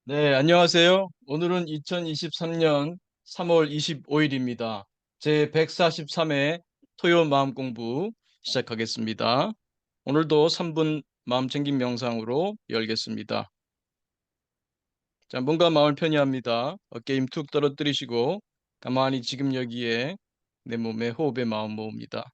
네, 안녕하세요. 오늘은 2023년 3월 25일입니다. 제 143회 토요 마음 공부 시작하겠습니다. 오늘도 3분 마음 챙김 명상으로 열겠습니다. 자, 뭔가 마음을 편히 합니다. 어깨 힘 툭 떨어뜨리시고 가만히 지금 여기에 내 몸에 호흡에 마음 모읍니다.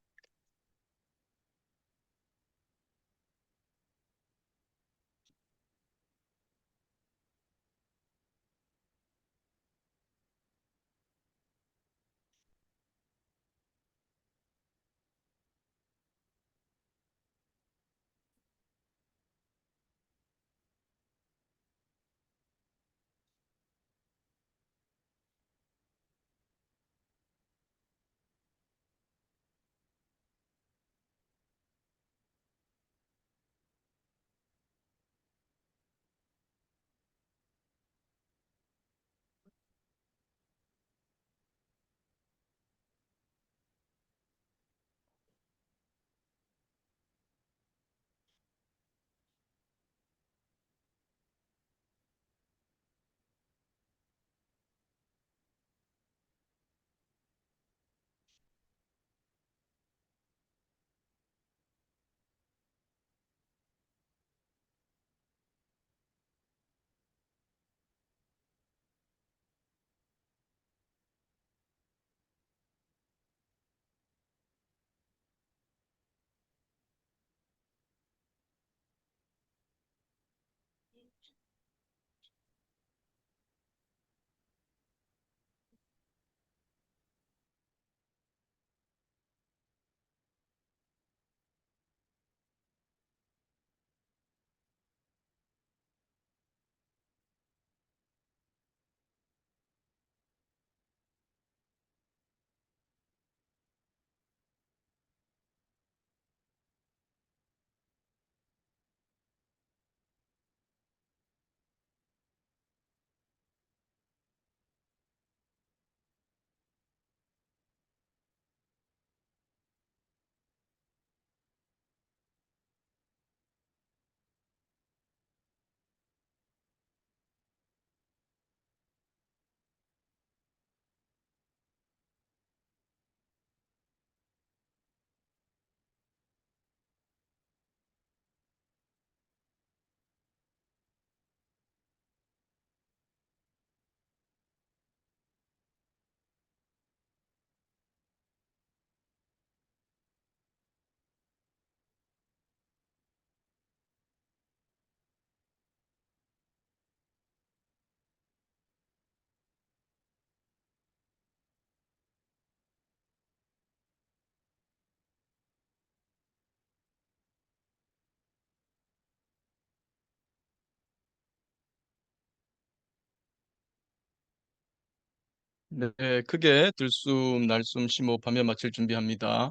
네, 크게 들숨, 날숨, 심호흡하며 마칠 준비합니다.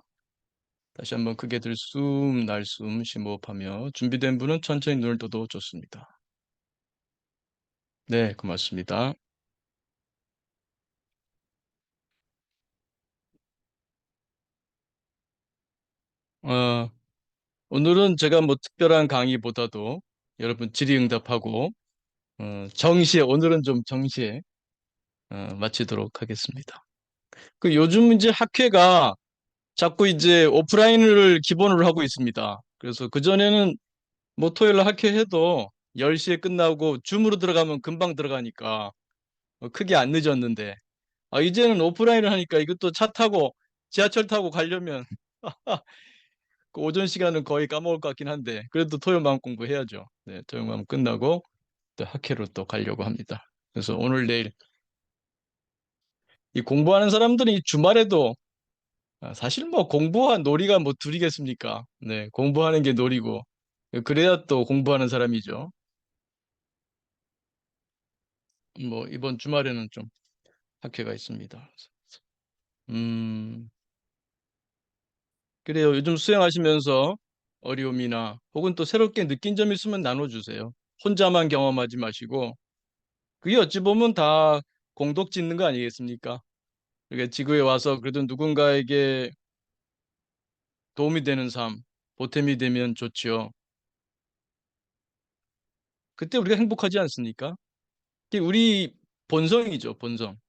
다시 한번 크게 들숨, 날숨, 심호흡하며 준비된 분은 천천히 눈을 떠도 좋습니다. 네, 고맙습니다. 어, 오늘은 제가 뭐 특별한 강의보다도 여러분 질의응답하고 정시에 오늘은 좀 정시에 마치도록 하겠습니다. 그 요즘 이제 학회가 자꾸 이제 오프라인을 기본으로 하고 있습니다. 그래서 그전에는 뭐 토요일 날 학회해도 10시에 끝나고 줌으로 들어가면 금방 들어가니까 크게 안 늦었는데 이제는 오프라인을 하니까 이것도 차 타고 지하철 타고 가려면 그 오전 시간은 거의 까먹을 것 같긴 한데 그래도 토요 마음 공부해야죠. 네, 토요 마음 끝나고 또 학회로 또 가려고 합니다. 그래서 오늘 내일 이 공부하는 사람들이 주말에도 사실 뭐 공부와 놀이가 뭐 둘이겠습니까? 네, 공부하는 게 놀이고 그래야 또 공부하는 사람이죠. 뭐 이번 주말에는 좀 학회가 있습니다. 음, 그래요. 요즘 수행하시면서 어려움이나 혹은 또 새롭게 느낀 점 있으면 나눠주세요. 혼자만 경험하지 마시고 그게 어찌 보면 다 공독 짓는 거 아니겠습니까? 그러니까 지구에 와서 그래도 누군가에게 도움이 되는 삶, 보탬이 되면 좋지요. 그때 우리가 행복하지 않습니까? 이게 우리 본성이죠, 본성.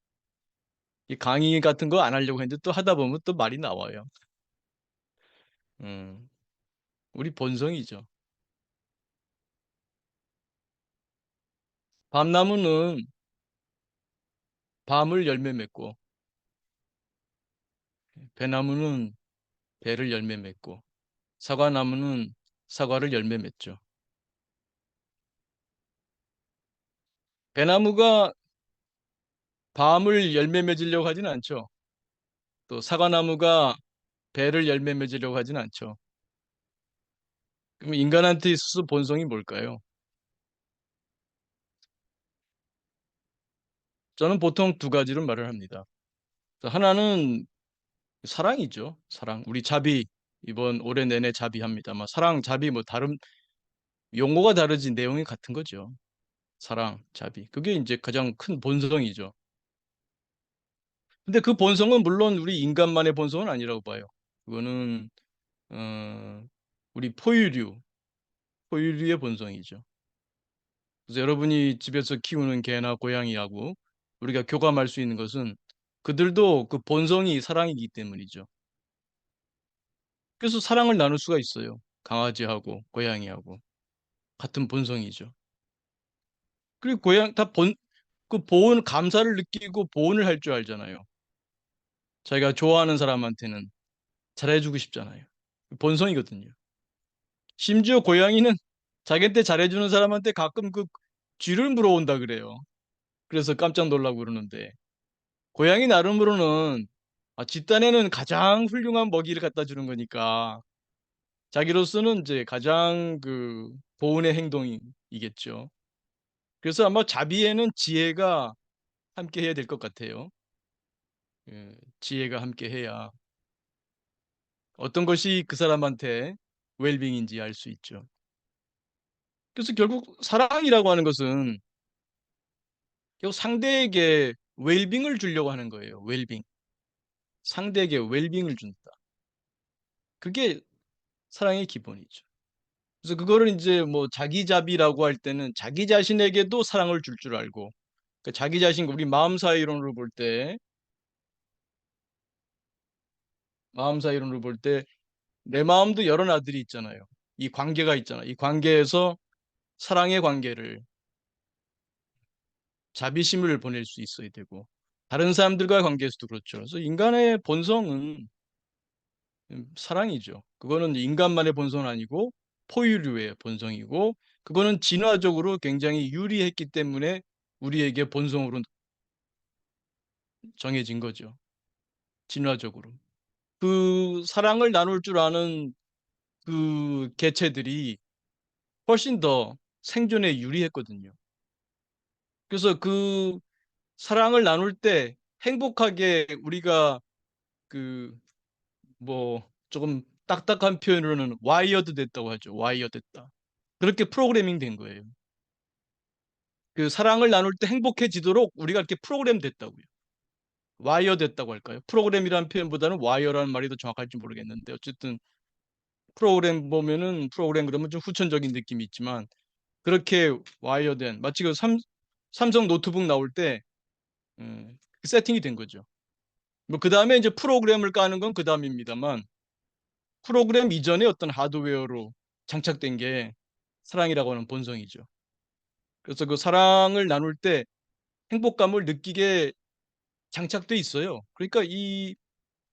이 강의 같은 거 안 하려고 했는데 또 하다 보면 또 말이 나와요. 음, 우리 본성이죠. 밤나무는 밤을 열매 맺고, 배나무는 배를 열매 맺고, 사과나무는 사과를 열매 맺죠. 배나무가 밤을 열매 맺으려고 하진 않죠. 또 사과나무가 배를 열매 맺으려고 하진 않죠. 그럼 인간한테 있어서 본성이 뭘까요? 저는 보통 두 가지로 말을 합니다. 하나는 사랑이죠. 사랑. 우리 자비, 이번 올해 내내 자비합니다만, 사랑, 자비, 뭐 다른, 용어가 다르지 내용이 같은 거죠. 사랑, 자비. 그게 이제 가장 큰 본성이죠. 근데 그 본성은 물론 우리 인간만의 본성은 아니라고 봐요. 그거는, 어, 우리 포유류의 본성이죠. 그래서 여러분이 집에서 키우는 개나 고양이하고 우리가 교감할 수 있는 것은 그들도 그 본성이 사랑이기 때문이죠. 그래서 사랑을 나눌 수가 있어요. 강아지하고 고양이하고 같은 본성이죠. 그리고 그 감사를 느끼고 보온을 할 줄 알잖아요. 자기가 좋아하는 사람한테는 잘해주고 싶잖아요. 본성이거든요. 심지어 고양이는 자기한테 잘해주는 사람한테 가끔 그 쥐를 물어온다 그래요. 그래서 깜짝 놀라고 그러는데 고양이 나름으로는 집단에는 가장 훌륭한 먹이를 갖다 주는 거니까 자기로서는 이제 가장 그 보온의 행동이겠죠. 그래서 아마 자비에는 지혜가 함께 해야 될 것 같아요. 지혜가 함께 해야 어떤 것이 그 사람한테 웰빙인지 알 수 있죠. 그래서 결국 사랑이라고 하는 것은 결국 상대에게 웰빙을 주려고 하는 거예요. 웰빙. 상대에게 웰빙을 준다. 그게 사랑의 기본이죠. 그래서 그거를 이제 뭐 자기자비라고 할 때는 자기 자신에게도 사랑을 줄 줄 알고 그러니까 자기 자신 우리 마음사이론으로 볼 때 마음사이론으로 볼 때 내 마음도 여러 나들이 있잖아요. 이 관계가 있잖아. 이 관계에서 사랑의 관계를 자비심을 보낼 수 있어야 되고 다른 사람들과의 관계에서도 그렇죠. 그래서 인간의 본성은 사랑이죠. 그거는 인간만의 본성은 아니고 포유류의 본성이고 그거는 진화적으로 굉장히 유리했기 때문에 우리에게 본성으로 정해진 거죠. 진화적으로. 그 사랑을 나눌 줄 아는 그 개체들이 훨씬 더 생존에 유리했거든요. 그래서 그 사랑을 나눌 때 행복하게 우리가 그 뭐 조금 딱딱한 표현으로는 와이어드 됐다고 하죠. 와이어 됐다. 그렇게 프로그래밍 된 거예요. 그 사랑을 나눌 때 행복해지도록 우리가 이렇게 프로그램 됐다고요. 와이어 됐다고 할까요? 프로그램이라는 표현보다는 와이어라는 말이 더 정확할지 모르겠는데 어쨌든 프로그램 보면은 프로그램 그러면 좀 후천적인 느낌이 있지만 그렇게 와이어된 마치 그 삼성 노트북 나올 때 그 세팅이 된 거죠. 뭐 그 다음에 이제 프로그램을 까는 건 그 다음입니다만 프로그램 이전에 어떤 하드웨어로 장착된 게 사랑이라고 하는 본성이죠. 그래서 그 사랑을 나눌 때 행복감을 느끼게 장착돼 있어요. 그러니까 이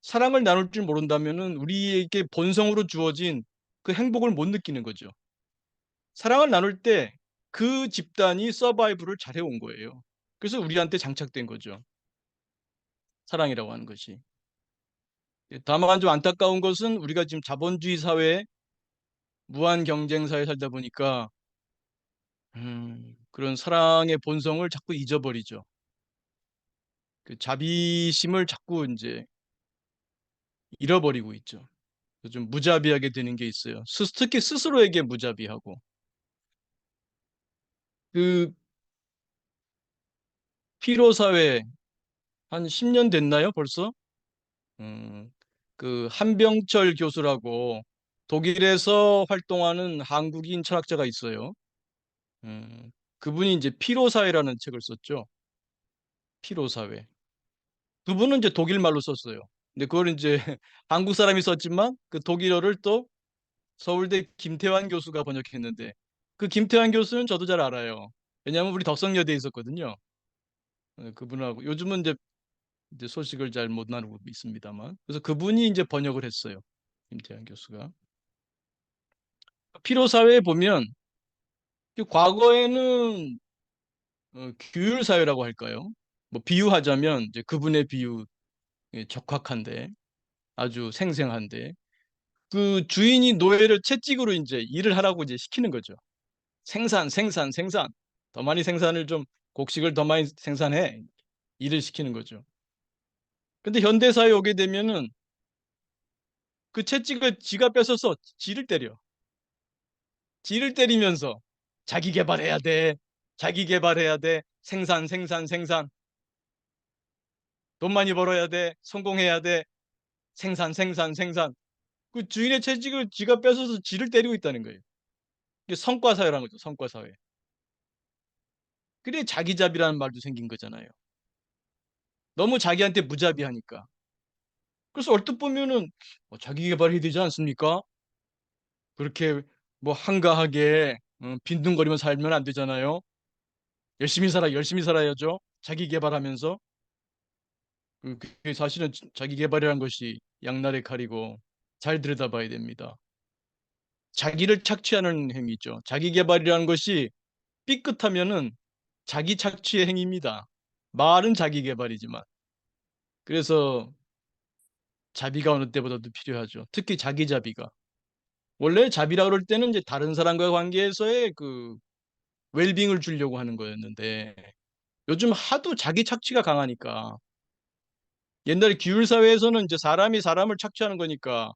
사랑을 나눌 줄 모른다면은 우리에게 본성으로 주어진 그 행복을 못 느끼는 거죠. 사랑을 나눌 때 그 집단이 서바이브를 잘 해온 거예요. 그래서 우리한테 장착된 거죠. 사랑이라고 하는 것이. 다만 좀 안타까운 것은 우리가 지금 자본주의 사회에 무한 경쟁 사회에 살다 보니까 그런 사랑의 본성을 자꾸 잊어버리죠. 그 자비심을 자꾸 이제 잃어버리고 있죠. 좀 무자비하게 되는 게 있어요. 특히 스스로에게 무자비하고. 그 피로 사회 한 10년 됐나요, 벌써? 음, 그 한병철 교수라고 독일에서 활동하는 한국인 철학자가 있어요. 음, 그분이 이제 피로사회라는 책을 썼죠. 피로사회. 그분은 이제 독일 말로 썼어요. 근데 그걸 이제 한국 사람이 썼지만 그 독일어를 또 서울대 김태환 교수가 번역했는데 그 김태환 교수는 저도 잘 알아요. 왜냐하면 우리 덕성여대에 있었거든요. 그분하고 요즘은 이제 소식을 잘 못 나누고 있습니다만. 그래서 그분이 이제 번역을 했어요. 김태환 교수가. 피로사회에 보면 그 과거에는 규율 사회라고 할까요? 뭐 비유하자면 이제 그분의 비유 적확한데 아주 생생한데 그 주인이 노예를 채찍으로 이제 일을 하라고 이제 시키는 거죠. 생산, 생산, 생산. 더 많이 생산을 좀 곡식을 더 많이 생산해. 일을 시키는 거죠. 근데 현대 사회에 오게 되면은 그 채찍을 지가 뺏어서 지를 때려. 지를 때리면서 자기 개발해야 돼. 자기 개발해야 돼. 생산, 생산, 생산. 돈 많이 벌어야 돼. 성공해야 돼. 생산, 생산, 생산. 그 주인의 채찍을 지가 뺏어서 지를 때리고 있다는 거예요. 이게 성과사회라는 거죠. 성과사회. 그래 자기잡이라는 말도 생긴 거잖아요. 너무 자기한테 무자비하니까. 그래서 얼뜻 보면은 자기 개발이 되지 않습니까? 그렇게 뭐 한가하게 빈둥거리며 살면 안 되잖아요. 열심히 살아, 열심히 살아야죠. 자기 개발하면서. 그게 사실은 자기 개발이라는 것이 양날의 칼이고 잘 들여다봐야 됩니다. 자기를 착취하는 행위죠. 자기 개발이라는 것이 삐끗하면은 자기 착취의 행위입니다. 말은 자기 개발이지만. 그래서 자비가 어느 때보다도 필요하죠. 특히 자기 자비가. 원래 자비라 그럴 때는 이제 다른 사람과 관계에서의 그 웰빙을 주려고 하는 거였는데 요즘 하도 자기 착취가 강하니까 옛날에 기율 사회에서는 이제 사람이 사람을 착취하는 거니까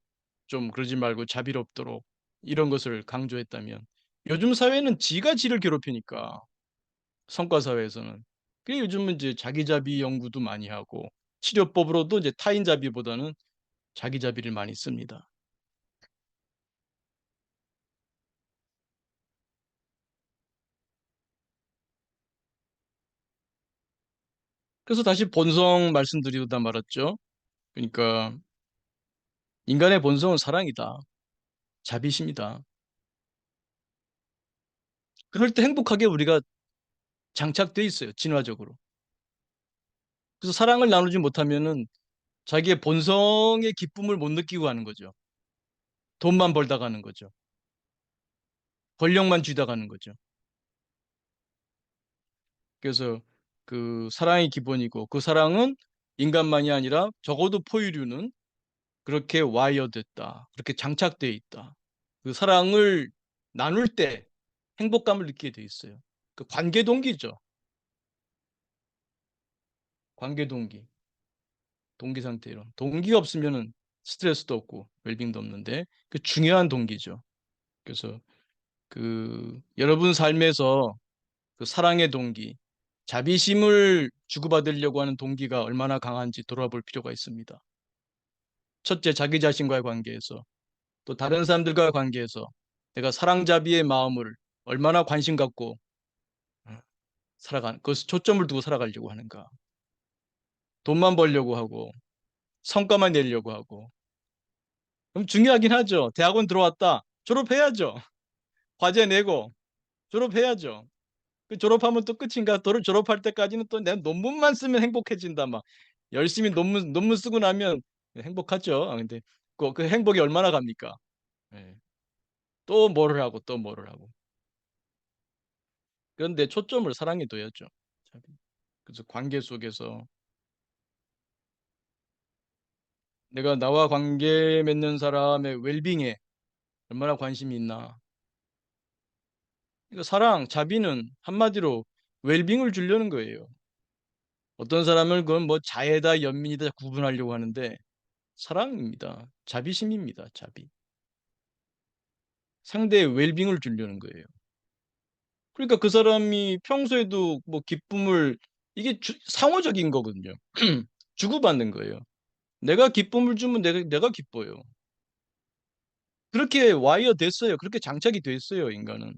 좀 그러지 말고 자비롭도록 이런 것을 강조했다면 요즘 사회는 지가 지를 괴롭히니까 성과 사회에서는 그래 요즘은 이제 자기 자비 연구도 많이 하고 치료법으로도 이제 타인 자비보다는 자기 자비를 많이 씁니다. 그래서 다시 본성 말씀드리다 말았죠. 그러니까 인간의 본성은 사랑이다. 자비심이다. 그럴 때 행복하게 우리가 장착돼 있어요. 진화적으로. 그래서 사랑을 나누지 못하면은 자기의 본성의 기쁨을 못 느끼고 가는 거죠. 돈만 벌다 가는 거죠. 권력만 쥐다 가는 거죠. 그래서 그 사랑이 기본이고 그 사랑은 인간만이 아니라 적어도 포유류는 그렇게 와이어됐다. 그렇게 장착돼 있다. 그 사랑을 나눌 때 행복감을 느끼게 돼 있어요. 그 관계 동기죠. 관계 동기. 동기 상태로. 동기가 없으면은 스트레스도 없고 웰빙도 없는데 그 중요한 동기죠. 그래서 그 여러분 삶에서 그 사랑의 동기, 자비심을 주고받으려고 하는 동기가 얼마나 강한지 돌아볼 필요가 있습니다. 첫째, 자기 자신과의 관계에서 또 다른 사람들과의 관계에서 내가 사랑자비의 마음을 얼마나 관심 갖고 그것을 초점을 두고 살아가려고 하는가. 돈만 벌려고 하고 성과만 내려고 하고 그럼 중요하긴 하죠. 대학원 들어왔다. 졸업해야죠. 과제 내고 졸업해야죠. 그 졸업하면 또 끝인가? 또 졸업할 때까지는 또 내 논문만 쓰면 행복해진다. 막 열심히 논문 쓰고 나면 행복하죠. 근데 그 행복이 얼마나 갑니까? 예. 또 뭐를 하고 또 뭐를 하고. 그런데 초점을 사랑에 둬야죠. 그래서 관계 속에서 내가 나와 관계 맺는 사람의 웰빙에 얼마나 관심이 있나. 그러니까 사랑, 자비는 한마디로 웰빙을 주려는 거예요. 어떤 사람은 그건 뭐 자애다, 연민이다 구분하려고 하는데 사랑입니다. 자비심입니다. 자비. 상대의 웰빙을 주려는 거예요. 그러니까 그 사람이 평소에도 뭐 기쁨을 이게 상호적인 거거든요. 주고받는 거예요. 내가 기쁨을 주면 내가 기뻐요. 그렇게 와이어 됐어요. 그렇게 장착이 됐어요, 인간은.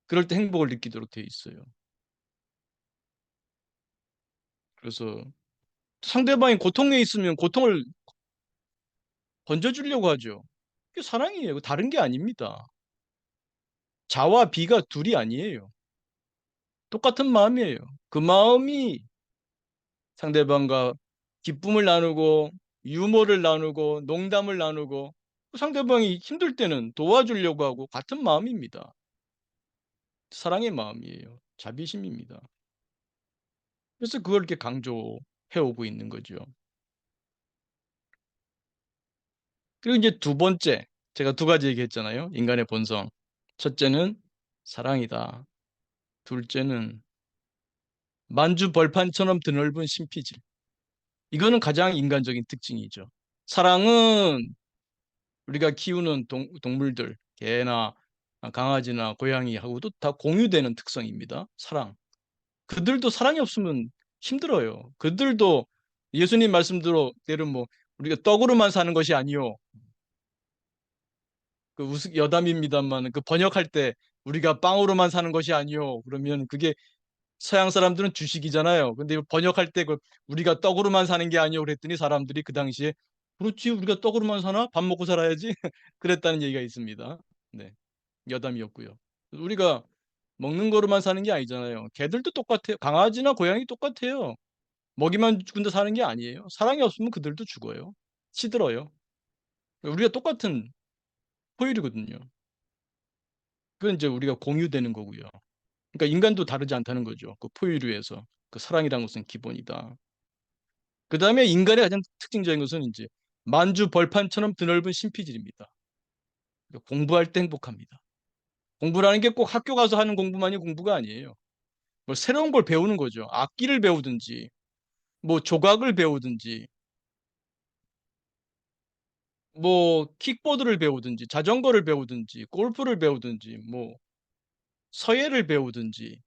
그럴 때 행복을 느끼도록 돼 있어요. 그래서 상대방이 고통에 있으면 고통을 건져주려고 하죠. 그게 사랑이에요. 다른 게 아닙니다. 자와 비가 둘이 아니에요. 똑같은 마음이에요. 그 마음이 상대방과 기쁨을 나누고 유머를 나누고 농담을 나누고 상대방이 힘들 때는 도와주려고 하고 같은 마음입니다. 사랑의 마음이에요. 자비심입니다. 그래서 그걸 이렇게 강조해 오고 있는 거죠. 그리고 이제 두 번째, 제가 두 가지 얘기했잖아요. 인간의 본성. 첫째는 사랑이다. 둘째는 만주 벌판처럼 드넓은 신피질. 이거는 가장 인간적인 특징이죠. 사랑은 우리가 키우는 동물들, 개나 강아지나 고양이하고도 다 공유되는 특성입니다. 사랑. 그들도 사랑이 없으면 힘들어요. 그들도 예수님 말씀대로 뭐 우리가 떡으로만 사는 것이 아니요. 그 여담입니다만 그 번역할 때 우리가 빵으로만 사는 것이 아니요. 그러면 그게 서양 사람들은 주식이잖아요. 근데 번역할 때 그 우리가 떡으로만 사는 게 아니요. 그랬더니 사람들이 그 당시에 그렇지 우리가 떡으로만 사나? 밥 먹고 살아야지. 그랬다는 얘기가 있습니다. 네. 여담이었고요. 우리가 먹는 거로만 사는 게 아니잖아요. 개들도 똑같아요. 강아지나 고양이 똑같아요. 먹이만 준다 사는 게 아니에요. 사랑이 없으면 그들도 죽어요. 시들어요. 우리가 똑같은 포유류거든요. 그건 이제 우리가 공유되는 거고요. 그러니까 인간도 다르지 않다는 거죠. 그 포유류에서 그 사랑이라는 것은 기본이다. 그 다음에 인간의 가장 특징적인 것은 이제 만주 벌판처럼 드넓은 신피질입니다. 그러니까 공부할 때 행복합니다. 공부라는 게 꼭 학교 가서 하는 공부만이 공부가 아니에요. 뭐 새로운 걸 배우는 거죠. 악기를 배우든지, 뭐 조각을 배우든지, 뭐 킥보드를 배우든지, 자전거를 배우든지, 골프를 배우든지, 뭐 서예를 배우든지,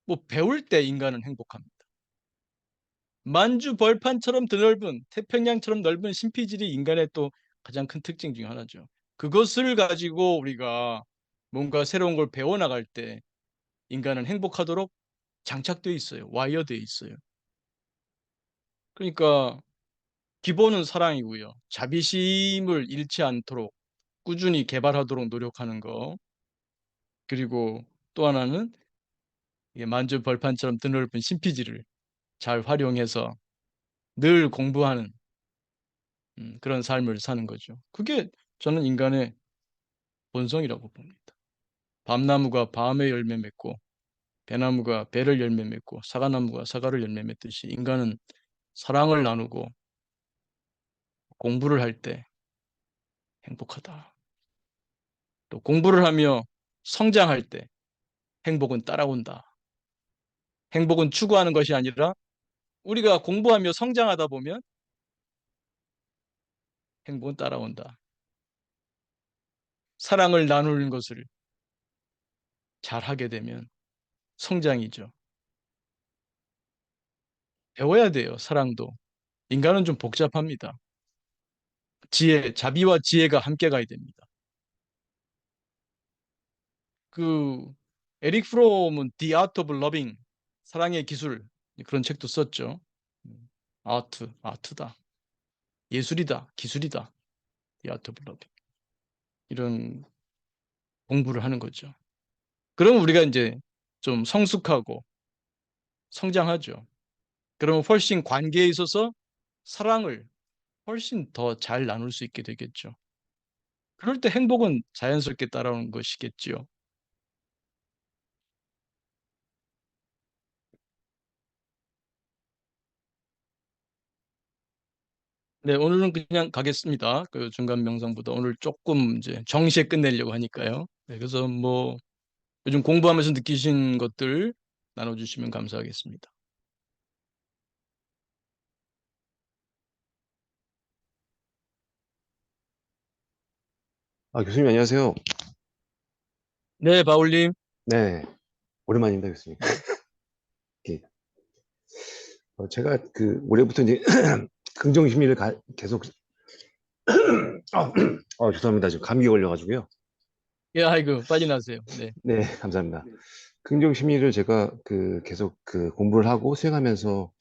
뭐 배울 때 인간은 행복합니다. 만주 벌판처럼 드넓은 태평양처럼 넓은 신피질이 인간의 또 가장 큰 특징 중 하나죠. 그것을 가지고 우리가 뭔가 새로운 걸 배워나갈 때 인간은 행복하도록 장착되어 있어요. 와이어되어 있어요. 그러니까 기본은 사랑이고요. 자비심을 잃지 않도록 꾸준히 개발하도록 노력하는 거. 그리고 또 하나는 만주 벌판처럼 드넓은 신피지를 잘 활용해서 늘 공부하는 그런 삶을 사는 거죠. 그게 저는 인간의 본성이라고 봅니다. 밤나무가 밤에 열매 맺고 배나무가 배를 열매 맺고 사과나무가 사과를 열매 맺듯이 인간은 사랑을 나누고 공부를 할 때 행복하다. 또 공부를 하며 성장할 때 행복은 따라온다. 행복은 추구하는 것이 아니라 우리가 공부하며 성장하다 보면 행복은 따라온다. 사랑을 나누는 것을 잘 하게 되면 성장이죠. 배워야 돼요, 사랑도. 인간은 좀 복잡합니다. 자비와 지혜가 함께 가야 됩니다. 그 에릭 프롬은 The Art of Loving, 사랑의 기술 그런 책도 썼죠. 아트다. 예술이다. 기술이다. The Art of Loving. 이런 공부를 하는 거죠. 그럼 우리가 이제 좀 성숙하고 성장하죠. 그러면 훨씬 관계에 있어서 사랑을 훨씬 더 잘 나눌 수 있게 되겠죠. 그럴 때 행복은 자연스럽게 따라오는 것이겠지요. 네, 오늘은 그냥 가겠습니다. 그 중간 명상보다 오늘 조금 이제 정시에 끝내려고 하니까요. 네, 그래서 뭐 요즘 공부하면서 느끼신 것들 나눠주시면 감사하겠습니다. 교수님 안녕하세요. 네, 바울님. 네, 오랜만입니다, 교수님. 예, 제가 올해부터 이제 긍정 심리를 계속 죄송합니다. 지금 감기 걸려가지고요. 예, 아이고, 빨리 나세요. 네. 네, 감사합니다. 긍정 심리를 제가 계속 공부를 하고 수행하면서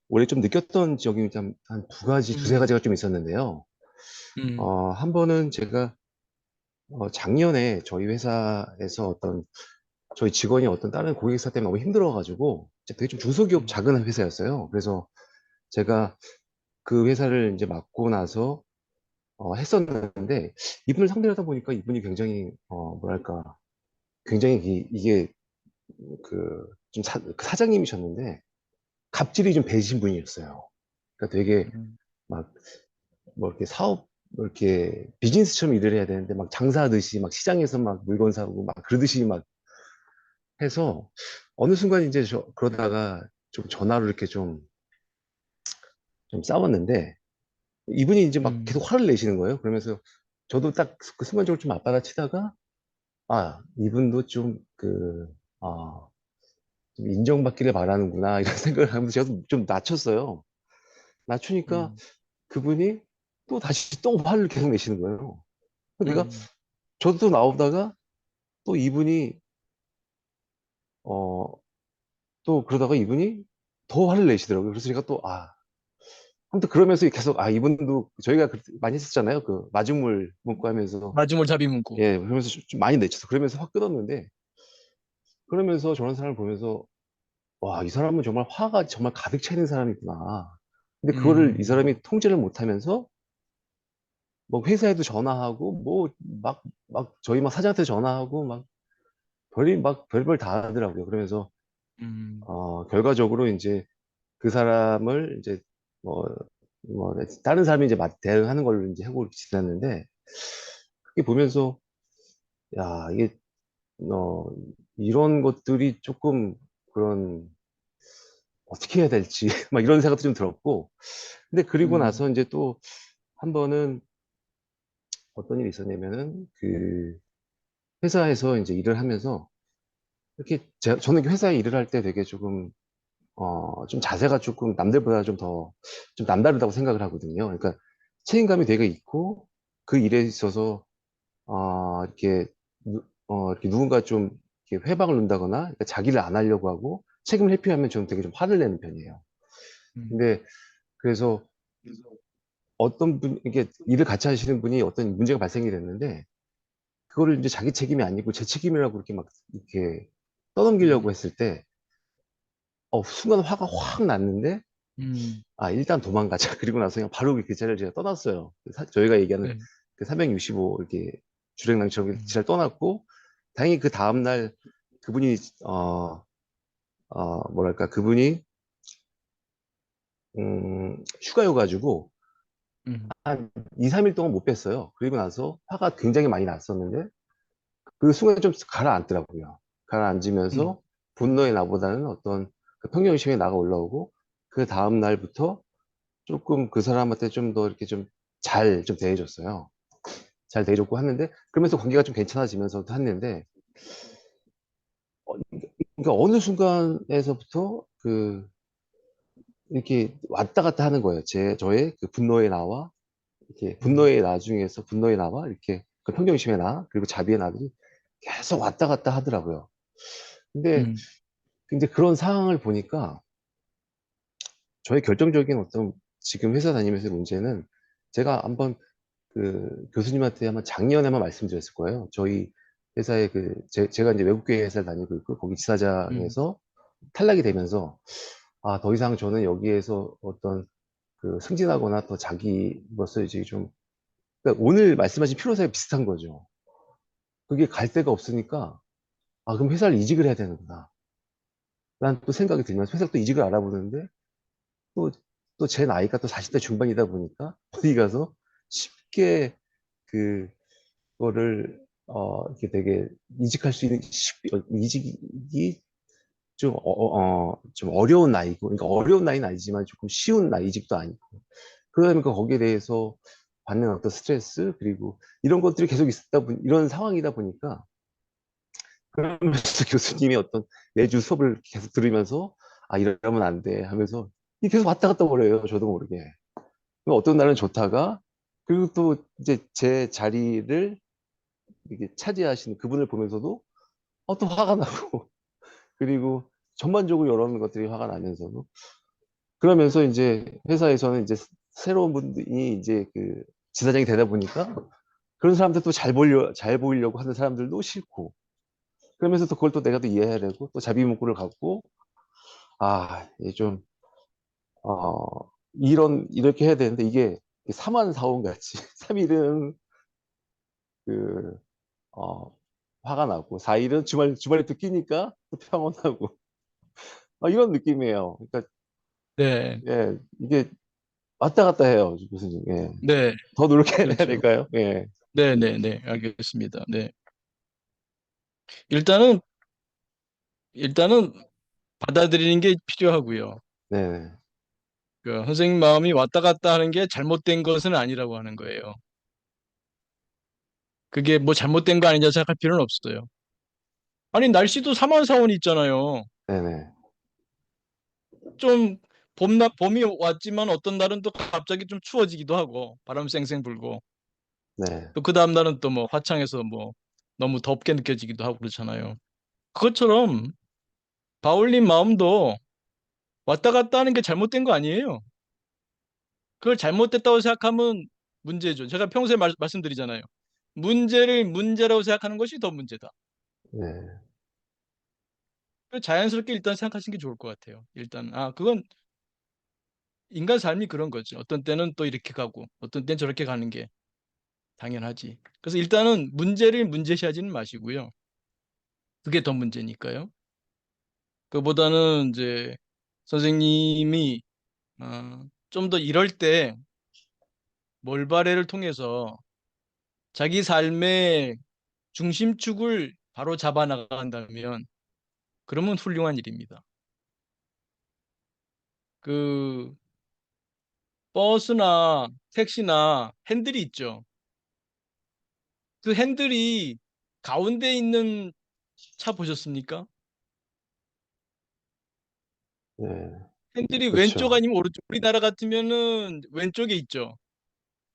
올해 좀 느꼈던 지역이 한 두 가지, 두세 음, 가지가 좀 있었는데요. 음, 한 번은 제가 작년에 저희 회사에서 저희 직원이 어떤 다른 고객사 때문에 너무 힘들어가지고 되게 좀 중소기업 음, 작은 회사였어요. 그래서 제가 그 회사를 이제 맡고 나서 했었는데 이분을 상대로 하다 보니까 이분이 굉장히 뭐랄까 굉장히 이게 좀 그 사장님이셨는데 갑질이 좀 배신 분이었어요. 그러니까 되게 음, 막 뭐 이렇게 뭐 이렇게 비즈니스처럼 일을 해야 되는데 막 장사하듯이 막 시장에서 막 물건 사고 막 그러듯이 막 해서 어느 순간 이제 그러다가 좀 전화로 이렇게 좀 싸웠는데 이분이 이제 막 음, 계속 화를 내시는 거예요. 그러면서 저도 딱 그 순간적으로 좀 맞받아치다가 아, 이분도 좀 인정받기를 바라는구나 이런 생각을 하면서 제가 좀 낮췄어요. 낮추니까 음, 그분이 다시 또 화를 계속 내시는 거예요. 내가 음, 저도 또 나오다가 또 이분이 어 또 그러다가 이분이 더 화를 내시더라고요. 그래서 제가 아무튼 그러면서 계속 이분도 저희가 많이 했었잖아요. 그 마중물 문구 하면서 마지막 잡이 문구. 예 그러면서 좀 많이 내쳤어. 그러면서 확 끊었는데 그러면서 저런 사람을 보면서 와, 이 사람은 정말 화가 정말 가득 차 있는 사람이구나. 근데 그거를 이 음, 사람이 통제를 못하면서 뭐 회사에도 전화하고 뭐 막 저희 막 사장한테 전화하고 막 별이 막 별걸 다 하더라고요. 그러면서 음, 결과적으로 이제 그 사람을 이제 뭐, 뭐 다른 사람이 이제 대응하는 걸로 이제 하고 지냈는데 그게 보면서 야, 이게 어 이런 것들이 조금 그런 어떻게 해야 될지 막 이런 생각도 좀 들었고 근데 그리고 음, 나서 이제 또 한 번은 어떤 일이 있었냐면은 회사에서 이제 일을 하면서 이렇게 저는 회사에 일을 할 때 되게 조금 좀 자세가 조금 남들보다 좀 남다르다고 생각을 하거든요. 그러니까 책임감이 되게 있고 그 일에 있어서 이렇게 이렇게 누군가 좀 이렇게 회방을 넣는다거나 그러니까 자기를 안 하려고 하고 책임을 회피하면 저는 되게 좀 화를 내는 편이에요. 음, 근데 그래서 어떤 분 이게 일을 같이 하시는 분이 어떤 문제가 발생이 됐는데 그거를 이제 자기 책임이 아니고 제 책임이라고 이렇게 막 이렇게 떠넘기려고 음, 했을 때 순간 화가 확 났는데 음, 일단 도망가자. 그리고 나서 그냥 바로 그 자리를 제가 떠났어요. 저희가 얘기하는 네, 그 365 이렇게 주행랑처럼 음, 기차를 떠났고 다행히 그 다음날 그분이 어, 뭐랄까 그분이 휴가여가지고 음, 한 2, 3일 동안 못 뵀어요. 그리고 나서 화가 굉장히 많이 났었는데 그 순간에 좀 가라앉더라고요. 음, 가라앉으면서 분노의 나보다는 어떤 그 평정심의 나가 올라오고 그 다음 날부터 조금 그 사람한테 좀 더 이렇게 좀 대해줬어요. 잘 대해줬고 했는데 그러면서 관계가 좀 괜찮아지면서도 했는데 그러니까 어느 순간에서부터 이렇게 왔다 갔다 하는 거예요. 저의 그 분노의 나와 이렇게 음, 분노의 나 중에서 분노의 나와 이렇게 그 평정심의 나 그리고 자비의 나들이 계속 왔다 갔다 하더라고요. 근데 음, 이제 그런 상황을 보니까 저의 결정적인 어떤 지금 회사 다니면서 문제는 제가 한번 교수님한테 한번 작년에 한번 말씀드렸을 거예요. 저희 회사에 제가 이제 외국계 회사를 다니고 있고 거기 음, 지사장에서 탈락이 되면서 더 이상 저는 여기에서 어떤 승진하거나 또 자기로서 이제 그러니까 오늘 말씀하신 피로사에 비슷한 거죠. 그게 갈 데가 없으니까 그럼 회사를 이직을 해야 되는구나. 라는 또 생각이 들면서 회사를 또 이직을 알아보는데 또, 또 제 나이가 또 40대 중반이다 보니까 어디 가서 쉽게 그거를 이렇게 되게 이직할 수 있는 이직이 좀 어려운 나이고 그러니까 어려운 나이는 아니지만 조금 쉬운 나이 이직도 아니고 그러니까 거기에 대해서 받는 어떤 스트레스 그리고 이런 것들이 계속 이런 상황이다 보니까 그러면서 교수님이 어떤 매주 수업을 계속 들으면서 이러면 안 돼 하면서 이게 계속 왔다 갔다 버려요 저도 모르게 그럼 어떤 날은 좋다가 그리고 또 이제 제 자리를 이게 차지하시는 그분을 보면서도 또 화가 나고 그리고 전반적으로 이런 것들이 화가 나면서도 그러면서 이제 회사에서는 이제 새로운 분이 이제 그 지사장이 되다 보니까 그런 사람들 또 잘 보이려고 하는 사람들도 싫고 그러면서 또 그걸 또 내가 또 이해해야 되고 또 자비문구를 갖고 이게 좀 이렇게 해야 되는데 이게 삼환사원 같이 3일은 그 화가 나고 4일은 주말에 또 끼니까 또 평온하고 이런 느낌이에요. 그러니까 네, 예, 이게 왔다 갔다 해요, 교수님. 예. 네, 더 노력해야 그렇죠. 될까요? 예. 네, 네, 네, 알겠습니다. 네. 일단은, 일단은 받아들이는 게 필요하고요. 네. 그 선생님 마음이 왔다 갔다 하는 게 잘못된 것은 아니라고 하는 거예요. 그게 뭐 잘못된 거 아니냐 생각할 필요는 없어요. 아니, 날씨도 사만사원이 있잖아요. 네네. 좀 봄이 왔지만 어떤 날은 또 갑자기 좀 추워지기도 하고 바람 쌩쌩 불고 네. 또 그 다음 날은 또 뭐 화창해서 뭐 너무 덥게 느껴지기도 하고 그렇잖아요. 그것처럼 바울님 마음도 왔다 갔다 하는 게 잘못된 거 아니에요. 그걸 잘못됐다고 생각하면 문제죠. 제가 평소에 말씀드리잖아요. 문제를 문제라고 생각하는 것이 더 문제다. 네. 자연스럽게 일단 생각하시는 게 좋을 것 같아요. 일단 그건 인간 삶이 그런 거죠. 어떤 때는 또 이렇게 가고 어떤 때는 저렇게 가는 게 당연하지. 그래서 일단은 문제를 문제시하지는 마시고요. 그게 더 문제니까요. 그보다는 이제 선생님이 좀 더 이럴 때 몰바레를 통해서 자기 삶의 중심축을 바로 잡아 나간다면 그러면 훌륭한 일입니다. 그 버스나 택시나 핸들이 있죠. 그 핸들이 가운데 있는 차 보셨습니까? 네. 핸들이 왼쪽 그렇죠. 아니면 오른쪽. 우리나라 같으면은 왼쪽에 있죠.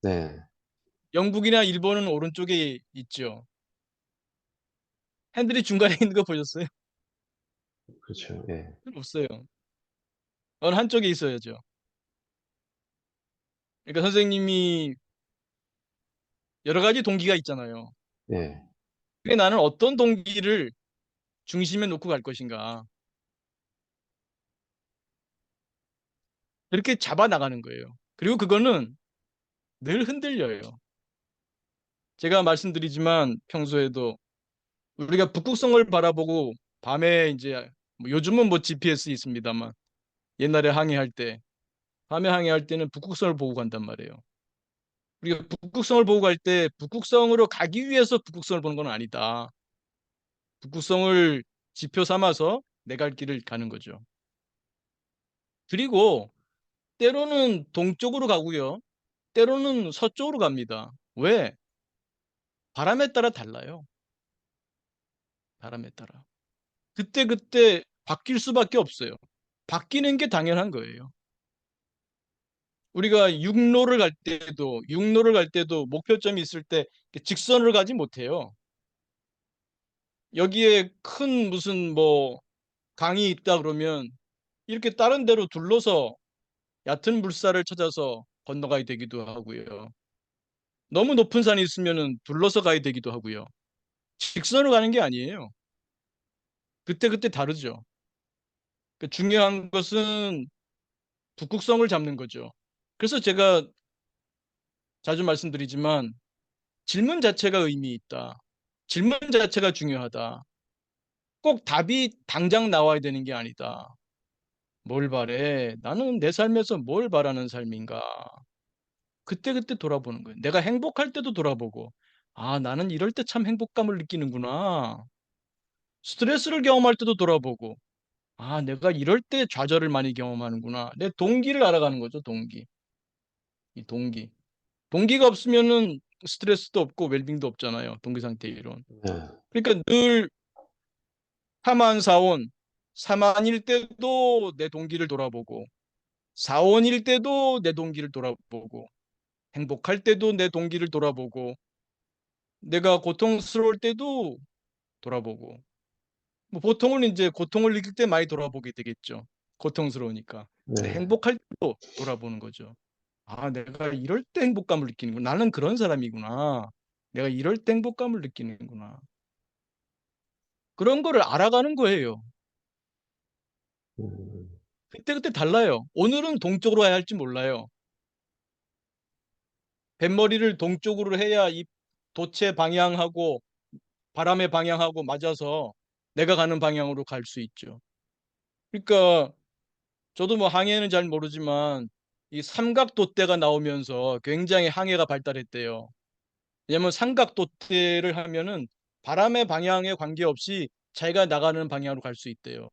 네. 영국이나 일본은 오른쪽에 있죠. 핸들이 중간에 있는 거 보셨어요? 그렇죠. 예. 없어요. 어느 한쪽에 있어야죠. 그러니까 선생님이 여러 가지 동기가 있잖아요. 예. 그게 나는 어떤 동기를 중심에 놓고 갈 것인가. 그렇게 잡아 나가는 거예요. 그리고 그거는 늘 흔들려요. 제가 말씀드리지만 평소에도 우리가 북극성을 바라보고 밤에 이제 뭐 요즘은 뭐 GPS 있습니다만 옛날에 항해할 때 밤에 항해할 때는 북극성을 보고 간단 말이에요. 우리가 북극성을 보고 갈 때 북극성으로 가기 위해서 북극성을 보는 건 아니다. 북극성을 지표 삼아서 내 갈 길을 가는 거죠. 그리고 때로는 동쪽으로 가고요. 때로는 서쪽으로 갑니다. 왜? 바람에 따라 달라요. 바람에 따라. 그때그때 바뀔 수밖에 없어요. 바뀌는 게 당연한 거예요. 우리가 육로를 갈 때도 목표점이 있을 때 직선으로 가지 못해요. 여기에 큰 무슨 뭐 강이 있다 그러면 이렇게 다른 데로 둘러서 얕은 물살을 찾아서 건너가야 되기도 하고요. 너무 높은 산이 있으면은 둘러서 가야 되기도 하고요. 직선으로 가는 게 아니에요. 그때그때 다르죠. 중요한 것은 북극성을 잡는 거죠. 그래서 제가 자주 말씀드리지만 질문 자체가 의미 있다. 질문 자체가 중요하다. 꼭 답이 당장 나와야 되는 게 아니다. 뭘 바래? 나는 내 삶에서 뭘 바라는 삶인가? 그때그때 돌아보는 거예요. 내가 행복할 때도 돌아보고, 나는 이럴 때 참 행복감을 느끼는구나. 스트레스를 경험할 때도 돌아보고, 내가 이럴 때 좌절을 많이 경험하는구나. 내 동기를 알아가는 거죠, 동기. 이 동기. 동기가 없으면은 스트레스도 없고 웰빙도 없잖아요. 동기 상태 이론. 네. 그러니까 늘 사만사원, 사만일 때도 내 동기를 돌아보고, 사원일 때도 내 동기를 돌아보고, 행복할 때도 내 동기를 돌아보고, 내가 고통스러울 때도 돌아보고, 뭐 보통은 이제 고통을 느낄 때 많이 돌아보게 되겠죠. 고통스러우니까. 근데 네. 행복할 때도 돌아보는 거죠. 아, 내가 이럴 때 행복감을 느끼는구나. 나는 그런 사람이구나. 내가 이럴 때 행복감을 느끼는구나. 그런 거를 알아가는 거예요. 음, 그때그때 달라요. 오늘은 동쪽으로 해야 할지 몰라요. 뱃머리를 동쪽으로 해야 이 돛의 방향하고 바람의 방향하고 맞아서 내가 가는 방향으로 갈 수 있죠. 그러니까 저도 뭐 항해는 잘 모르지만 이 삼각돛대가 나오면서 굉장히 항해가 발달했대요. 왜냐면 삼각돛대를 하면은 바람의 방향에 관계없이 자기가 나가는 방향으로 갈 수 있대요.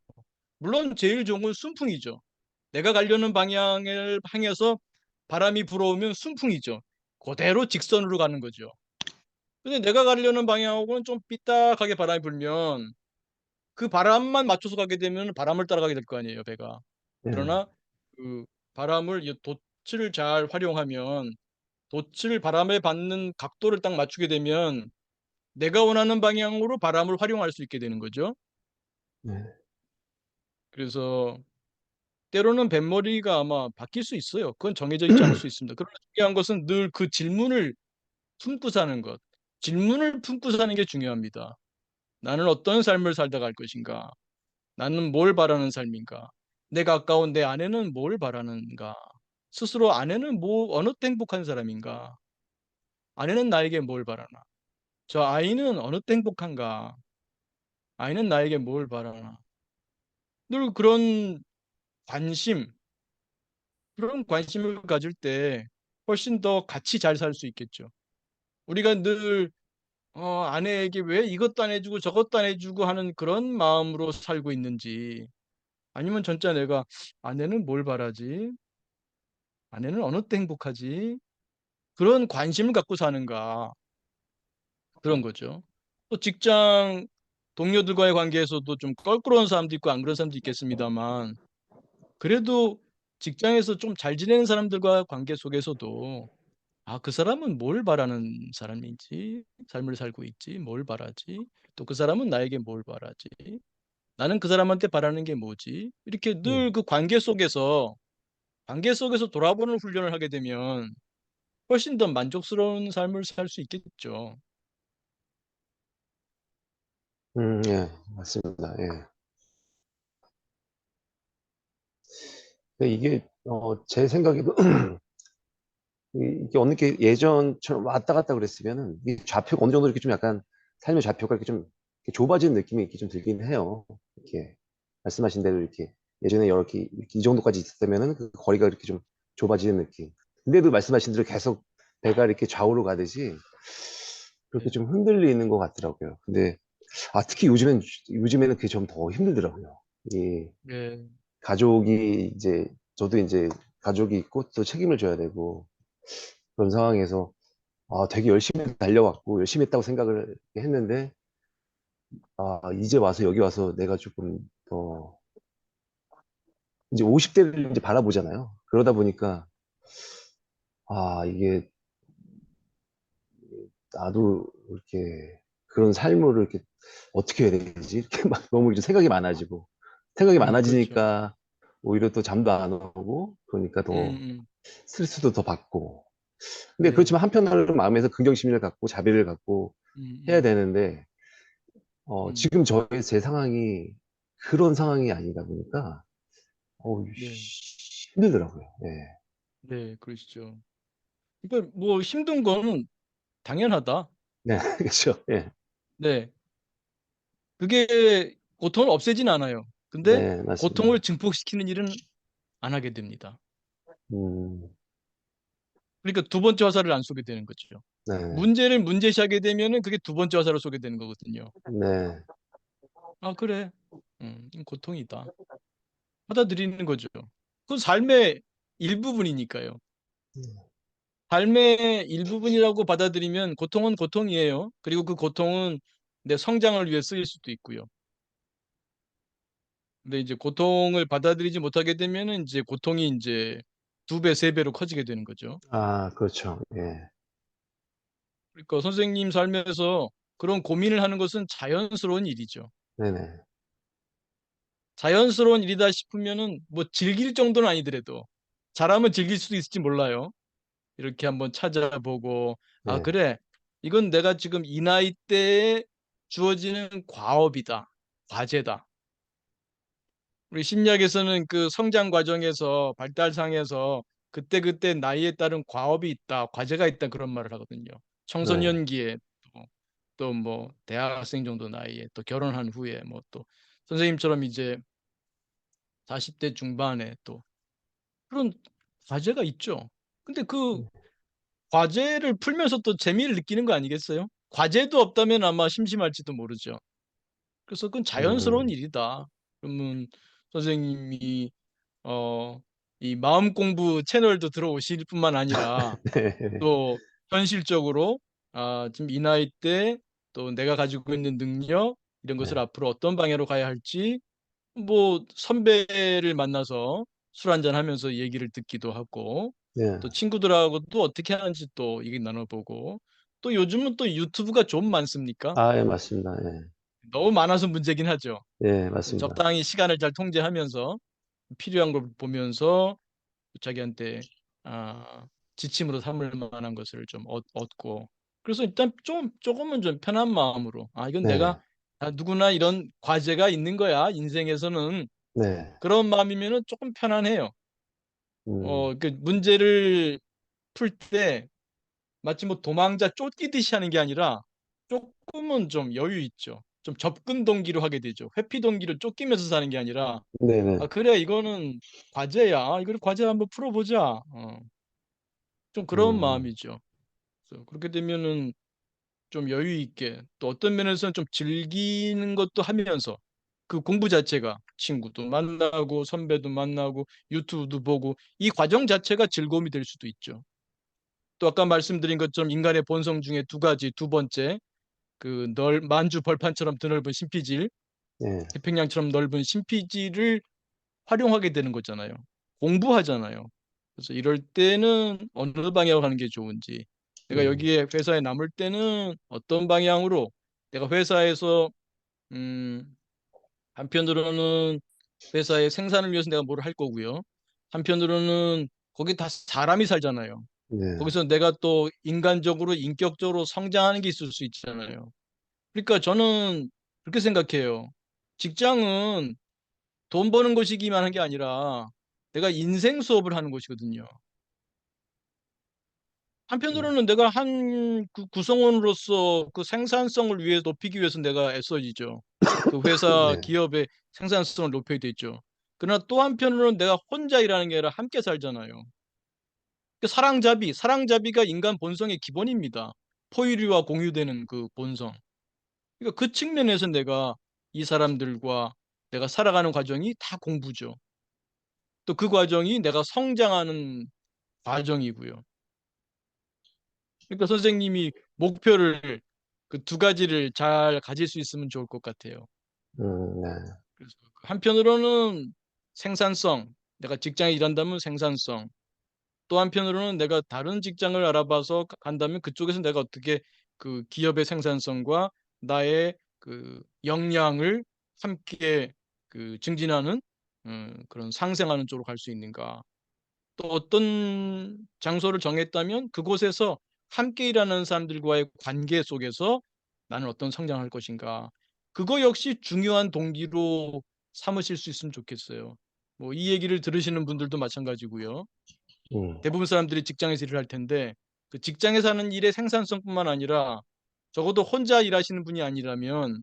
물론 제일 좋은 건 순풍이죠. 내가 가려는 방향을 향해서 바람이 불어오면 순풍이죠. 그대로 직선으로 가는 거죠. 근데 내가 가려는 방향하고는 좀 삐딱하게 바람이 불면 그 바람만 맞춰서 가게 되면 바람을 따라가게 될 거 아니에요, 배가. 네. 그러나 그 바람을 이 돛을 잘 활용하면 돛을 바람에 받는 각도를 딱 맞추게 되면 내가 원하는 방향으로 바람을 활용할 수 있게 되는 거죠. 네. 그래서 때로는 뱃머리가 아마 바뀔 수 있어요. 그건 정해져 있지 않을 수 있습니다. 그러나 중요한 것은 늘 그 질문을 품고 사는 것. 질문을 품고 사는 게 중요합니다. 나는 어떤 삶을 살다 갈 것인가? 나는 뭘 바라는 삶인가? 내 가까운 내 아내는 뭘 바라는가? 스스로 아내는 뭐 어느 때 행복한 사람인가? 아내는 나에게 뭘 바라나? 저 아이는 어느 때 행복한가? 아이는 나에게 뭘 바라나? 늘 관심, 그런 관심을 가질 때 훨씬 더 같이 잘 살 수 있겠죠. 우리가 늘 아내에게 왜 이것도 안 해주고 저것도 안 해주고 하는 그런 마음으로 살고 있는지, 아니면 진짜 내가 아내는 뭘 바라지? 아내는 어느 때 행복하지? 그런 관심을 갖고 사는가? 그런 거죠. 또 직장 동료들과의 관계에서도 좀 껄끄러운 사람도 있고 안 그런 사람도 있겠습니다만, 그래도 직장에서 좀 잘 지내는 사람들과 관계 속에서도 아, 그 사람은 뭘 바라는 사람인지, 삶을 살고 있지, 뭘 바라지, 또 그 사람은 나에게 뭘 바라지, 나는 그 사람한테 바라는 게 뭐지? 이렇게 음, 늘 그 관계 속에서 돌아보는 훈련을 하게 되면 훨씬 더 만족스러운 삶을 살 수 있겠죠. 예, 맞습니다. 예. 근데 이게, 제 생각에도, 이게 어느 게 예전처럼 왔다 갔다 그랬으면은, 이 좌표가 어느 정도 이렇게 좀 약간, 삶의 좌표가 이렇게 좀 이렇게 좁아지는 느낌이 이렇게 좀 들긴 해요. 이렇게, 말씀하신 대로 이렇게, 예전에 이렇게 이 정도까지 있었다면은 그 거리가 이렇게 좀 좁아지는 느낌. 근데도 말씀하신 대로 계속 배가 이렇게 좌우로 가듯이, 그렇게 네, 좀 흔들리는 것 같더라고요. 근데, 특히 요즘에는 그게 좀 더 힘들더라고요. 이 네, 가족이 이제, 저도 이제 가족이 있고 또 책임을 져야 되고, 그런 상황에서, 되게 열심히 달려왔고, 열심히 했다고 생각을 했는데, 이제 와서 여기 와서 내가 조금 더, 이제 50대를 이제 바라보잖아요. 그러다 보니까, 이게 나도 이렇게 그런 삶을 이렇게 어떻게 해야 되지? 이렇게 막 너무 이제 생각이 많아지고, 생각이 그렇죠. 많아지니까 오히려 또 잠도 안 오고, 그러니까 음, 더 음, 스트레스도 더 받고. 근데 네, 그렇지만 한편으로는 마음에서 긍정심을 갖고 자비를 갖고 음, 해야 음, 되는데, 음, 지금 제 상황이 그런 상황이 아니다 보니까, 네, 힘들더라고요. 예. 네, 그러시죠. 그러니까 뭐 힘든 거는 당연하다. 네, 그렇죠. 예. 네, 그게 고통을 없애진 않아요. 근데 네, 고통을 맞습니다. 증폭시키는 일은 안 하게 됩니다. 음, 그러니까 두 번째 화살을 안 쏘게 되는 거죠. 네, 문제를 문제시하게 되면은 그게 두 번째 화살을 쏘게 되는 거거든요. 네, 아, 그래. 고통이다. 받아들이는 거죠. 그 삶의 일부분이니까요. 삶의 일부분이라고 받아들이면 고통은 고통이에요. 그리고 그 고통은 내 성장을 위해 쓰일 수도 있고요. 근데 이제 고통을 받아들이지 못하게 되면은 이제 고통이 이제 두 배, 세 배로 커지게 되는 거죠. 그렇죠. 예. 그러니까 선생님 삶에서 그런 고민을 하는 것은 자연스러운 일이죠. 네네. 자연스러운 일이다 싶으면은 뭐 즐길 정도는 아니더라도 잘하면 즐길 수도 있을지 몰라요. 이렇게 한번 찾아보고 아 네. 그래 이건 내가 지금 이 나이 때에 주어지는 과업이다. 과제다. 우리 심리학에서는 그 성장 과정에서 발달상에서 그때그때 나이에 따른 과업이 있다, 과제가 있다 그런 말을 하거든요. 네. 청소년기에 또 뭐 대학생 정도 나이에 또 결혼한 후에 뭐 또 선생님처럼 이제 40대 중반에 또 그런 과제가 있죠. 근데 그 과제를 풀면서 또 재미를 느끼는 거 아니겠어요? 과제도 없다면 아마 심심할지도 모르죠. 그래서 그건 자연스러운 음, 일이다. 그러면 선생님이 어, 이 마음 공부 채널도 들어오실 뿐만 아니라 네. 또 현실적으로 지금 이 나이 때 또 내가 가지고 있는 능력 이런 것을 네. 앞으로 어떤 방향으로 가야 할지 뭐 선배를 만나서 술 한잔 하면서 얘기를 듣기도 하고 네. 또 친구들하고도 어떻게 하는지 또 얘기 나눠보고 또 요즘은 또 유튜브가 좀 많습니까? 아, 예, 맞습니다. 예. 너무 많아서 문제긴 하죠. 예, 맞습니다. 적당히 시간을 잘 통제하면서 필요한 걸 보면서 자기한테 지침으로 삼을 만한 것을 좀 얻고 그래서 일단 좀 조금은 좀 편한 마음으로 이건 내가 네. 누구나 이런 과제가 있는 거야 인생에서는 네. 그런 마음이면은 조금 편안해요. 음, 그 문제를 풀 때 마치 뭐 도망자 쫓기듯이 하는 게 아니라 조금은 좀 여유 있죠. 좀 접근 동기로 하게 되죠. 회피 동기로 쫓기면서 사는 게 아니라 네네. 그래 이거는 과제야. 이걸 과제 한번 풀어보자. 좀 그런 음, 마음이죠. 그래서 그렇게 되면은 좀 여유 있게 또 어떤 면에서는 좀 즐기는 것도 하면서 그 공부 자체가 친구도 만나고 선배도 만나고 유튜브도 보고 이 과정 자체가 즐거움이 될 수도 있죠. 또 아까 말씀드린 것처럼 인간의 본성 중에 두 가지, 두 번째 그 만주 벌판처럼 드넓은 신피질, 네. 태평양처럼 넓은 신피질을 활용하게 되는 거잖아요. 공부하잖아요. 그래서 이럴 때는 어느 방향으로 가는 게 좋은지, 내가 음, 여기에 회사에 남을 때는 어떤 방향으로 내가 회사에서 음, 한편으로는 회사의 생산을 위해서 내가 뭘 할 거고요. 한편으로는 거기 다 사람이 살잖아요. 네. 거기서 내가 또 인간적으로 인격적으로 성장하는 게 있을 수 있잖아요. 그러니까 저는 그렇게 생각해요. 직장은 돈 버는 것이기만 한 게 아니라 내가 인생 수업을 하는 것이거든요. 음, 한편으로는 내가 한 그 구성원으로서 그 생산성을 위해 높이기 위해서 내가 애써지죠. 그 회사 네. 기업의 생산성을 높여야 되죠. 그러나 또 한편으로는 내가 혼자 일하는 게 아니라 함께 살잖아요. 그 사랑잡이가 인간 본성의 기본입니다. 포유류와 공유되는 그 본성. 그러니까 그 측면에서 내가 이 사람들과 내가 살아가는 과정이 다 공부죠. 또 그 과정이 내가 성장하는 과정이고요. 그러니까 선생님이 목표를 그 두 가지를 잘 가질 수 있으면 좋을 것 같아요. 네. 그래서 한편으로는 생산성, 내가 직장에 일한다면 생산성, 또 한편으로는 내가 다른 직장을 알아봐서 간다면 그쪽에서 내가 어떻게 그 기업의 생산성과 나의 그 역량을 함께 그 증진하는 그런 상생하는 쪽으로 갈 수 있는가. 또 어떤 장소를 정했다면 그곳에서 함께 일하는 사람들과의 관계 속에서 나는 어떤 성장할 것인가. 그거 역시 중요한 동기로 삼으실 수 있으면 좋겠어요. 뭐 이 얘기를 들으시는 분들도 마찬가지고요. 음, 대부분 사람들이 직장에서 일을 할 텐데 그 직장에서 하는 일의 생산성뿐만 아니라 적어도 혼자 일하시는 분이 아니라면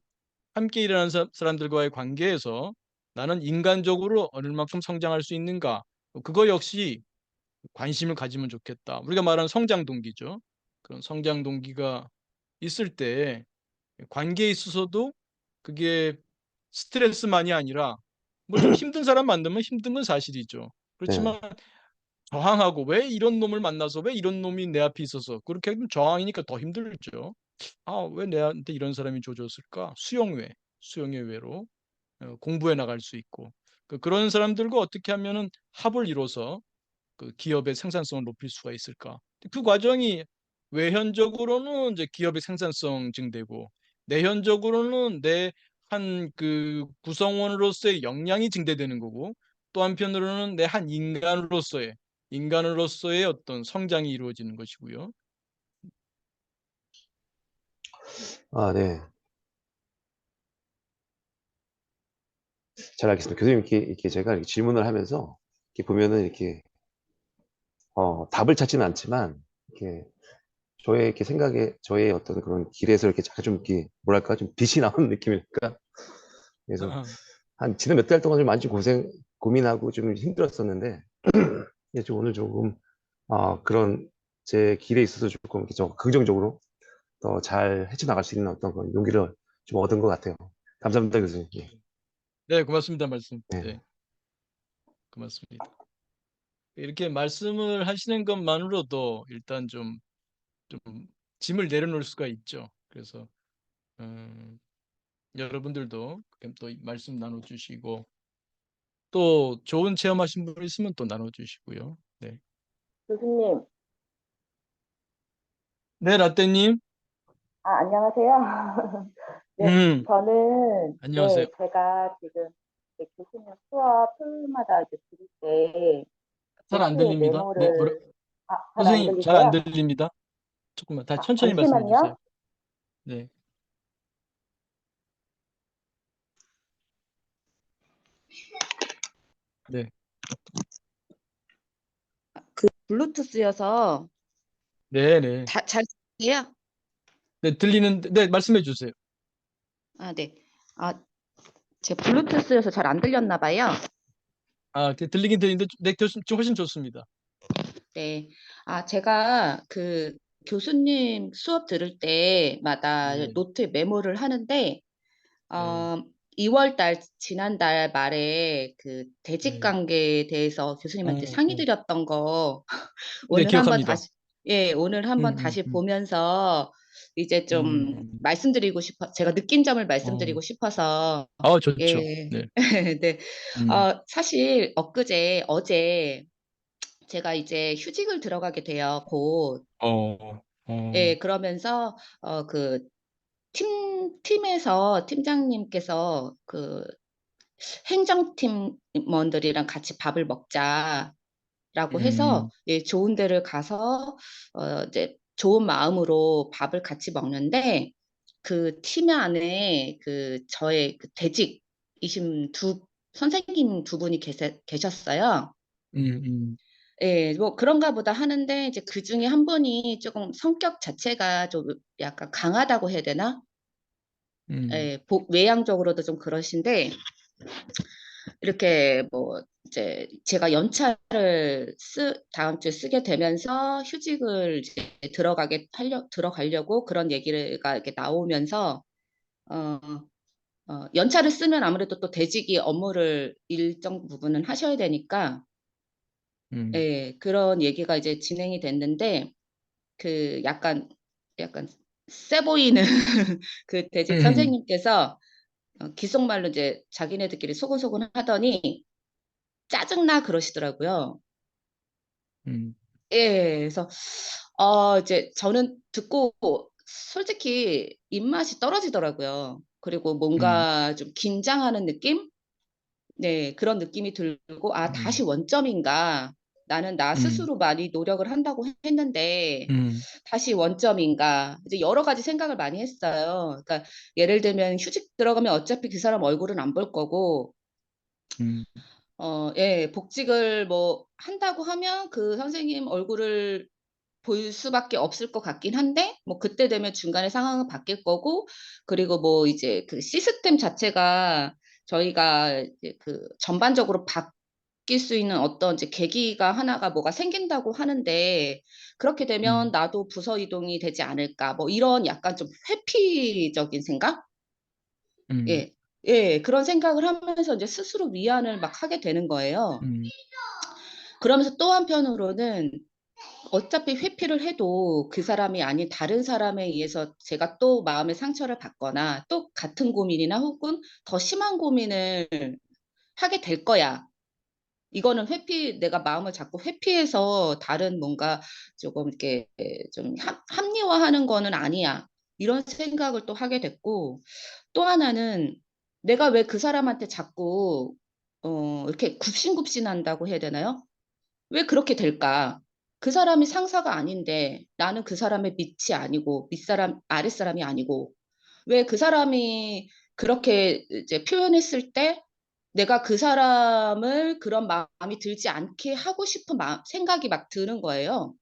함께 일하는 사람들과의 관계에서 나는 인간적으로 어느 만큼 성장할 수 있는가. 그거 역시 관심을 가지면 좋겠다. 우리가 말하는 성장 동기죠. 그런 성장 동기가 있을 때 관계에 있어서도 그게 스트레스만이 아니라 뭐 좀 힘든 사람 만나면 힘든 건 사실이죠. 네. 그렇지만 저항하고 왜 이런 놈을 만나서 왜 이런 놈이 내 앞에 있어서 그렇게 하면 저항이니까 더 힘들죠. 왜 내한테 이런 사람이 조졌을까? 수용의 외로 공부해 나갈 수 있고 그런 사람들과 어떻게 하면은 합을 이뤄서 그 기업의 생산성을 높일 수가 있을까? 그 과정이 외현적으로는 이제 기업의 생산성 증대고, 내현적으로는 내 한 그 구성원으로서의 역량이 증대되는 거고, 또 한편으로는 내 한 인간으로서의 어떤 성장이 이루어지는 것이고요. 아, 네. 잘 알겠습니다. 교수님, 이렇게 제가 이렇게 질문을 하면서, 이렇게 보면은 이렇게, 답을 찾지는 않지만, 이렇게, 저의 이렇게 생각에, 저의 어떤 그런 길에서 이렇게 약간 좀 이렇게, 뭐랄까, 좀 빛이 나오는 느낌일까? 그래서, 지난 몇 달 동안 좀 많이 좀 고민하고 좀 힘들었었는데, 이제 좀 오늘 조금, 그런 제 길에 있어서 조금 이렇게 좀 긍정적으로 더 잘 헤쳐나갈 수 있는 어떤 그런 용기를 좀 얻은 것 같아요. 감사합니다, 교수님. 예. 네, 고맙습니다. 말씀. 네, 네. 고맙습니다. 이렇게 말씀을 하시는 것만으로도 일단 좀 짐을 내려놓을 수가 있죠. 그래서 여러분들도 또 말씀 나눠주시고, 또 좋은 체험하신 분 있으면 또 나눠주시고요. 네, 교수님, 네, 라떼님. 안녕하세요. 네, 음, 안녕하세요. 제가 지금 이제 교수님 수업 토요일마다 이제 들을 때 잘 안 노트에 들립니다. 네, 메모를, 잘 안 선생님 잘 안 들리세요? 들립니다. 조금만 다 천천히 말씀해 주세요. 잠시만요. 네, 네, 그 블루투스여서 네, 네, 잘 들려요? 네, 네, 말씀해 주세요. 네. 아, 제 블루투스여서 잘 안 들렸나 봐요. 들리긴 들리는데, 네, 좀 훨씬 좋습니다. 네. 제가 그 교수님 수업 들을 때마다 네, 노트에 메모를 하는데 네, 2월 달, 지난달 말에 그 대직 네, 관계에 대해서 교수님한테 상의 어. 드렸던 거 네, 오늘 한번 기억합니다. 다시, 예, 오늘 한번 음, 다시 음, 보면서 이제 좀 음, 제가 느낀 점을 어, 말씀드리고 싶어서, 좋죠. 예, 네, 네. 음, 사실 어제 제가 이제 휴직을 들어가게 돼요, 곧. 어, 어, 예, 그러면서, 그, 팀에서 팀장님께서 그 행정팀원들이랑 같이 밥을 먹자라고 해서 음, 예, 좋은 데를 가서 이제 좋은 마음으로 밥을 같이 먹는데 그 팀 안에 그 저의 그 대직이신 선생님 두 분이 계셨어요. 음, 예, 뭐 그런가 보다 하는데 이제 그 중에 한 분이 조금 성격 자체가 좀 약간 강하다고 해야 되나? 음, 예, 외향적으로도 좀 그러신데 이렇게 뭐 이제 제가 연차를 다음 주에 쓰게 되면서 휴직을 이제 들어가려고 그런 얘기가 이렇게 나오면서 어, 연차를 쓰면 아무래도 또 대직이 업무를 일정 부분은 하셔야 되니까 음, 예, 그런 얘기가 이제 진행이 됐는데 그 약간 세 보이는 그 대직 음, 선생님께서 귓속말로 이제 자기네들끼리 소곤소곤 하더니 짜증나 그러시더라고요. 음, 예, 그래서 이제 저는 듣고 솔직히 입맛이 떨어지더라고요. 그리고 음, 뭔가 좀 긴장하는 느낌? 네, 그런 느낌이 들고 음, 다시 원점인가? 나는 나 음, 스스로 많이 노력을 한다고 했는데 음, 다시 원점인가? 이제 여러 가지 생각을 많이 했어요. 그러니까 예를 들면 휴직 들어가면 어차피 그 사람 얼굴은 안 볼 거고 음, 예, 복직을 뭐 한다고 하면 그 선생님 얼굴을 볼 수밖에 없을 것 같긴 한데, 뭐 그때 되면 중간에 상황은 바뀔 거고, 그리고 뭐 이제 그 시스템 자체가 저희가 이제 그 전반적으로 바뀔 수 있는 어떤 이제 계기가 하나가 뭐가 생긴다고 하는데, 그렇게 되면 음, 나도 부서 이동이 되지 않을까, 뭐 이런 약간 좀 회피적인 생각? 음, 예. 예, 그런 생각을 하면서 이제 스스로 위안을 막 하게 되는 거예요. 음, 그러면서 또 한편으로는 어차피 회피를 해도 그 사람이 아닌 다른 사람에 의해서 제가 또 마음의 상처를 받거나 또 같은 고민이나 혹은 더 심한 고민을 하게 될 거야. 이거는 내가 마음을 자꾸 회피해서 다른 뭔가 조금 이렇게 좀 합리화하는 거는 아니야. 이런 생각을 또 하게 됐고, 또 하나는 내가 왜 그 사람한테 자꾸 이렇게 굽신굽신한다고 해야 되나요? 왜 그렇게 될까? 그 사람이 상사가 아닌데 나는 그 사람의 밑이 아니고 윗사람, 아랫사람이 아니고 왜 그 사람이 그렇게 이제 표현했을 때 내가 그 사람을 그런 마음이 들지 않게 하고 싶은 생각이 막 드는 거예요.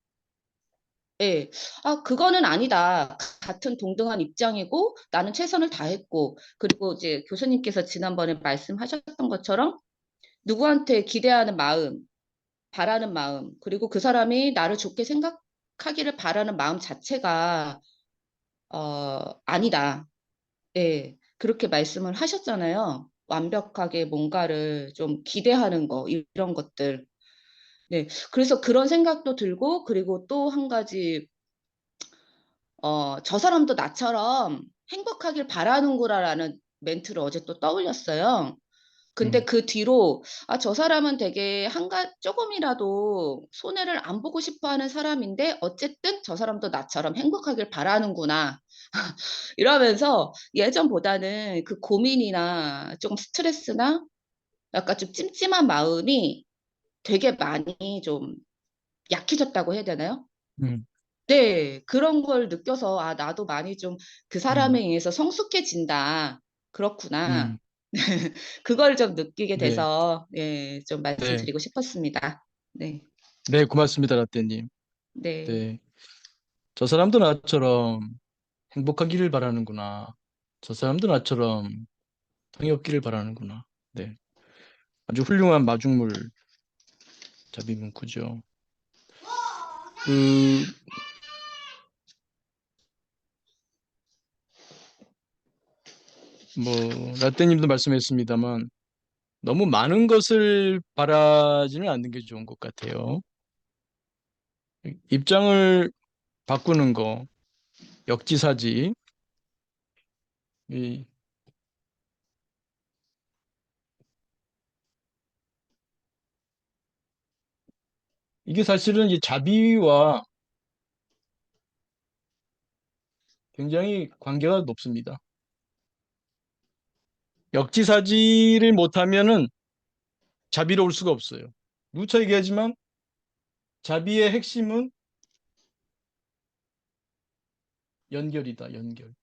예. 아, 그거는 아니다. 같은 동등한 입장이고 나는 최선을 다했고 그리고 이제 교수님께서 지난번에 말씀하셨던 것처럼 누구한테 기대하는 마음, 바라는 마음, 그리고 그 사람이 나를 좋게 생각하기를 바라는 마음 자체가 아니다. 예. 그렇게 말씀을 하셨잖아요. 완벽하게 뭔가를 좀 기대하는 거, 이런 것들. 네. 그래서 그런 생각도 들고, 그리고 또 한 가지, 저 사람도 나처럼 행복하길 바라는구나라는 멘트를 어제 또 떠올렸어요. 근데 음, 그 뒤로, 아, 저 사람은 되게 조금이라도 손해를 안 보고 싶어 하는 사람인데, 어쨌든 저 사람도 나처럼 행복하길 바라는구나. 이러면서 예전보다는 그 고민이나 좀 스트레스나 약간 좀 찜찜한 마음이 되게 많이 좀 약해졌다고 해야 되나요? 음, 네, 그런 걸 느껴서, 아, 나도 많이 좀 그 사람에 음, 의해서 성숙해진다. 그렇구나. 음. 그걸 좀 느끼게 네, 돼서, 예, 좀 네, 말씀드리고 싶었습니다. 네, 네, 고맙습니다, 라떼님. 네, 네, 저 사람도 나처럼 행복하기를 바라는구나. 저 사람도 나처럼 통역기를 바라는구나. 네, 아주 훌륭한 마중물 자비문구죠. 그, 라떼님도 말씀했습니다만, 너무 많은 것을 바라지는 않는 게 좋은 것 같아요. 입장을 바꾸는 거, 역지사지. 이, 이게 사실은 이 자비와 굉장히 관계가 높습니다. 역지사지를 못하면은 자비로울 수가 없어요. 누차 얘기하지만 자비의 핵심은 연결이다, 연결.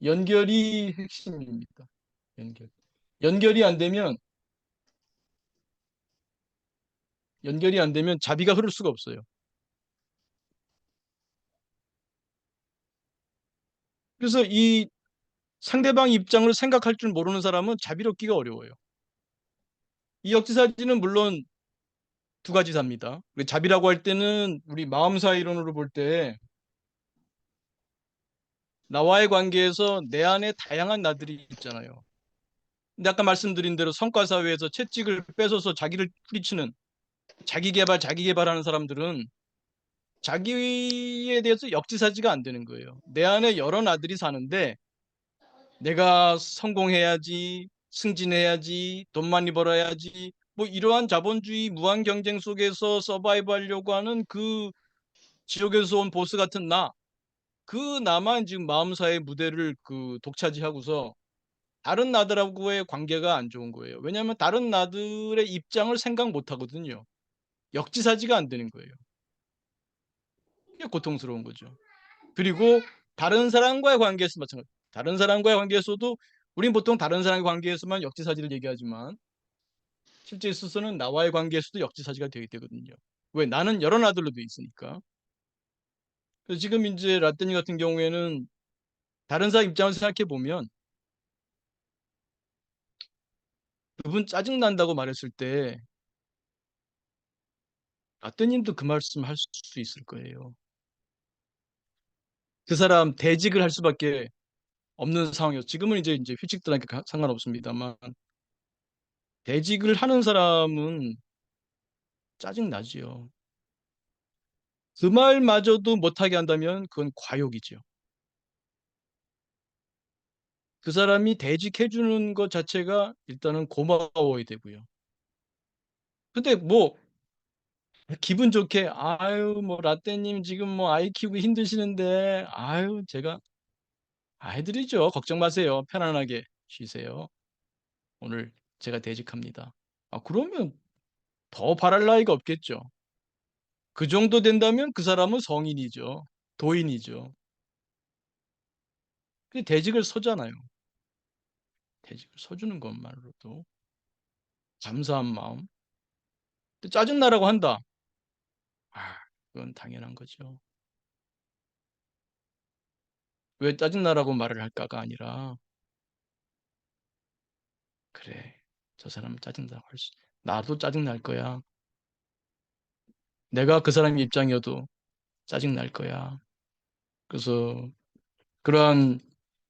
연결이 핵심입니다. 연결. 연결이 안 되면, 연결이 안 되면 자비가 흐를 수가 없어요. 그래서 이 상대방 입장을 생각할 줄 모르는 사람은 자비롭기가 어려워요. 이 역지사지는 물론 두 가지 삽니다. 자비라고 할 때는 우리 마음사 이론으로 볼 때 나와의 관계에서 내 안에 다양한 나들이 있잖아요. 근데 아까 말씀드린 대로 성과사회에서 채찍을 뺏어서 자기를 후리치는 자기 개발하는 사람들은 자기에 대해서 역지사지가 안 되는 거예요. 내 안에 여러 나들이 사는데 내가 성공해야지, 승진해야지, 돈 많이 벌어야지, 이러한 자본주의 무한 경쟁 속에서 서바이브 하려고 하는 그 지옥에서 온 보스 같은 그 나만 지금 마음사의 무대를 그 독차지하고서 다른 나들하고의 관계가 안 좋은 거예요. 왜냐하면 다른 나들의 입장을 생각 못 하거든요. 역지사지가 안 되는 거예요. 이게 고통스러운 거죠. 그리고 다른 사람과의 관계에서 마찬가지. 다른 사람과의 관계에서도 우린 보통 다른 사람과의 관계에서만 역지사지를 얘기하지만 실제 있어서는 나와의 관계에서도 역지사지가 되게 되거든요. 왜? 나는 여러 나들로 돼 있으니까. 그래서 지금 이제 라떼니 같은 경우에는 다른 사람 입장을 생각해 보면 그분 짜증 난다고 말했을 때 라떼님도 그 말씀 할 수 있을 거예요. 그 사람 대직을 할 수밖에 없는 상황이었죠. 지금은 이제 휴직들하니까 상관없습니다만 대직을 하는 사람은 짜증 나지요. 그 말마저도 못하게 한다면 그건 과욕이죠. 그 사람이 대직해 주는 것 자체가 일단은 고마워야 되고요. 근데 뭐 기분 좋게 아유 뭐 라떼님 지금 뭐 아이 키우기 힘드시는데 아유 제가 해드리죠. 걱정 마세요. 편안하게 쉬세요. 오늘 제가 대직합니다. 그러면 더 바랄 나위가 없겠죠. 그 정도 된다면 그 사람은 성인이죠. 도인이죠. 근데 대직을 서잖아요. 대직을 서주는 것만으로도 감사한 마음. 근데 짜증나라고 한다. 그건 당연한 거죠. 왜 짜증나라고 말을 할까가 아니라 그래 저 사람은 짜증나고 나도 짜증날 거야. 내가 그 사람 입장이어도 짜증날 거야. 그래서 그러한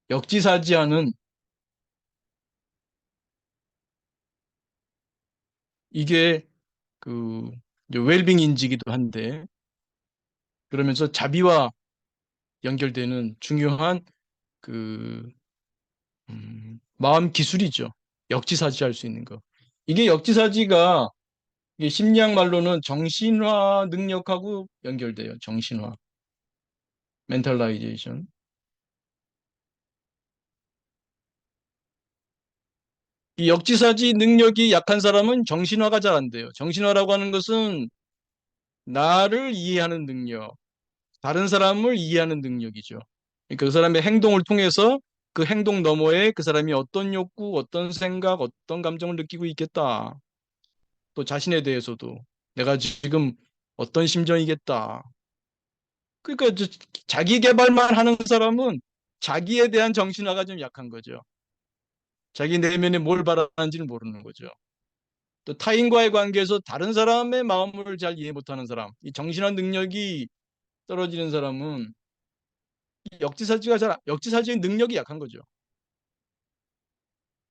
역지사지하는 이게 그 웰빙 인지기도 한데 그러면서 자비와 연결되는 중요한 그 마음 기술이죠. 역지사지할 수 있는 거. 이게 역지사지가 이게 심리학 말로는 정신화 능력하고 연결돼요. 정신화, 멘탈라이제이션. 이 역지사지 능력이 약한 사람은 정신화가 잘 안 돼요. 정신화라고 하는 것은 나를 이해하는 능력, 다른 사람을 이해하는 능력이죠. 그러니까 그 사람의 행동을 통해서 그 행동 너머에 그 사람이 어떤 욕구, 어떤 생각, 어떤 감정을 느끼고 있겠다. 또 자신에 대해서도 내가 지금 어떤 심정이겠다. 그러니까 자기 개발만 하는 사람은 자기에 대한 정신화가 좀 약한 거죠. 자기 내면에 뭘 바라는지는 모르는 거죠. 또 타인과의 관계에서 다른 사람의 마음을 잘 이해 못하는 사람, 이 정신화 능력이 떨어지는 사람은 역지사지의 능력이 약한 거죠.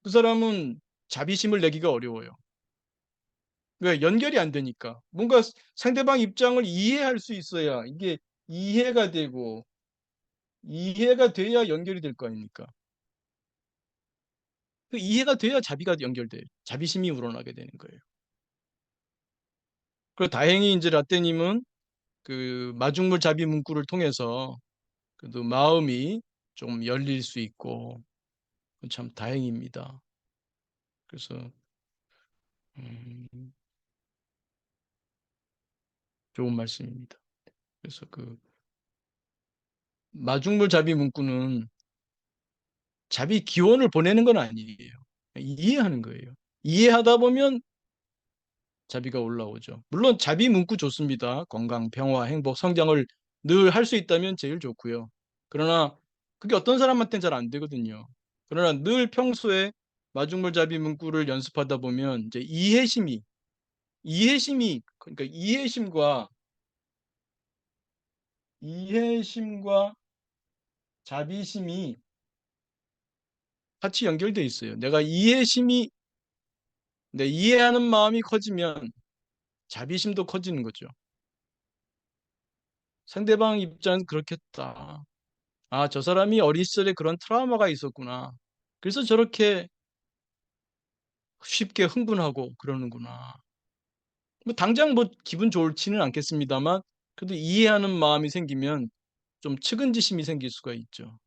그 사람은 자비심을 내기가 어려워요. 왜? 연결이 안 되니까. 뭔가 상대방 입장을 이해할 수 있어야 이게 이해가 되고 이해가 돼야 연결이 될 거 아닙니까? 그 이해가 돼야 자비가 연결돼요. 자비심이 우러나게 되는 거예요. 그리고 다행히 이제 라떼님은 그 마중물 자비 문구를 통해서 그래도 마음이 좀 열릴 수 있고 참 다행입니다. 그래서 음, 좋은 말씀입니다. 그래서 그 마중물 자비 문구는 자비 기원을 보내는 건 아니에요. 이해하는 거예요. 이해하다 보면 자비가 올라오죠. 물론 자비 문구 좋습니다. 건강, 평화, 행복, 성장을 늘 할 수 있다면 제일 좋고요. 그러나 그게 어떤 사람한테는 잘 안 되거든요. 그러나 늘 평소에 마중물 자비 문구를 연습하다 보면 이제 이해심이 그러니까 이해심과 자비심이 같이 연결돼 있어요. 내 이해하는 마음이 커지면 자비심도 커지는 거죠. 상대방 입장은 그렇겠다. 저 사람이 어린 시절에 그런 트라우마가 있었구나. 그래서 저렇게 쉽게 흥분하고 그러는구나. 뭐 당장 뭐 기분 좋지는 않겠습니다만 그래도 이해하는 마음이 생기면 좀 측은지심이 생길 수가 있죠.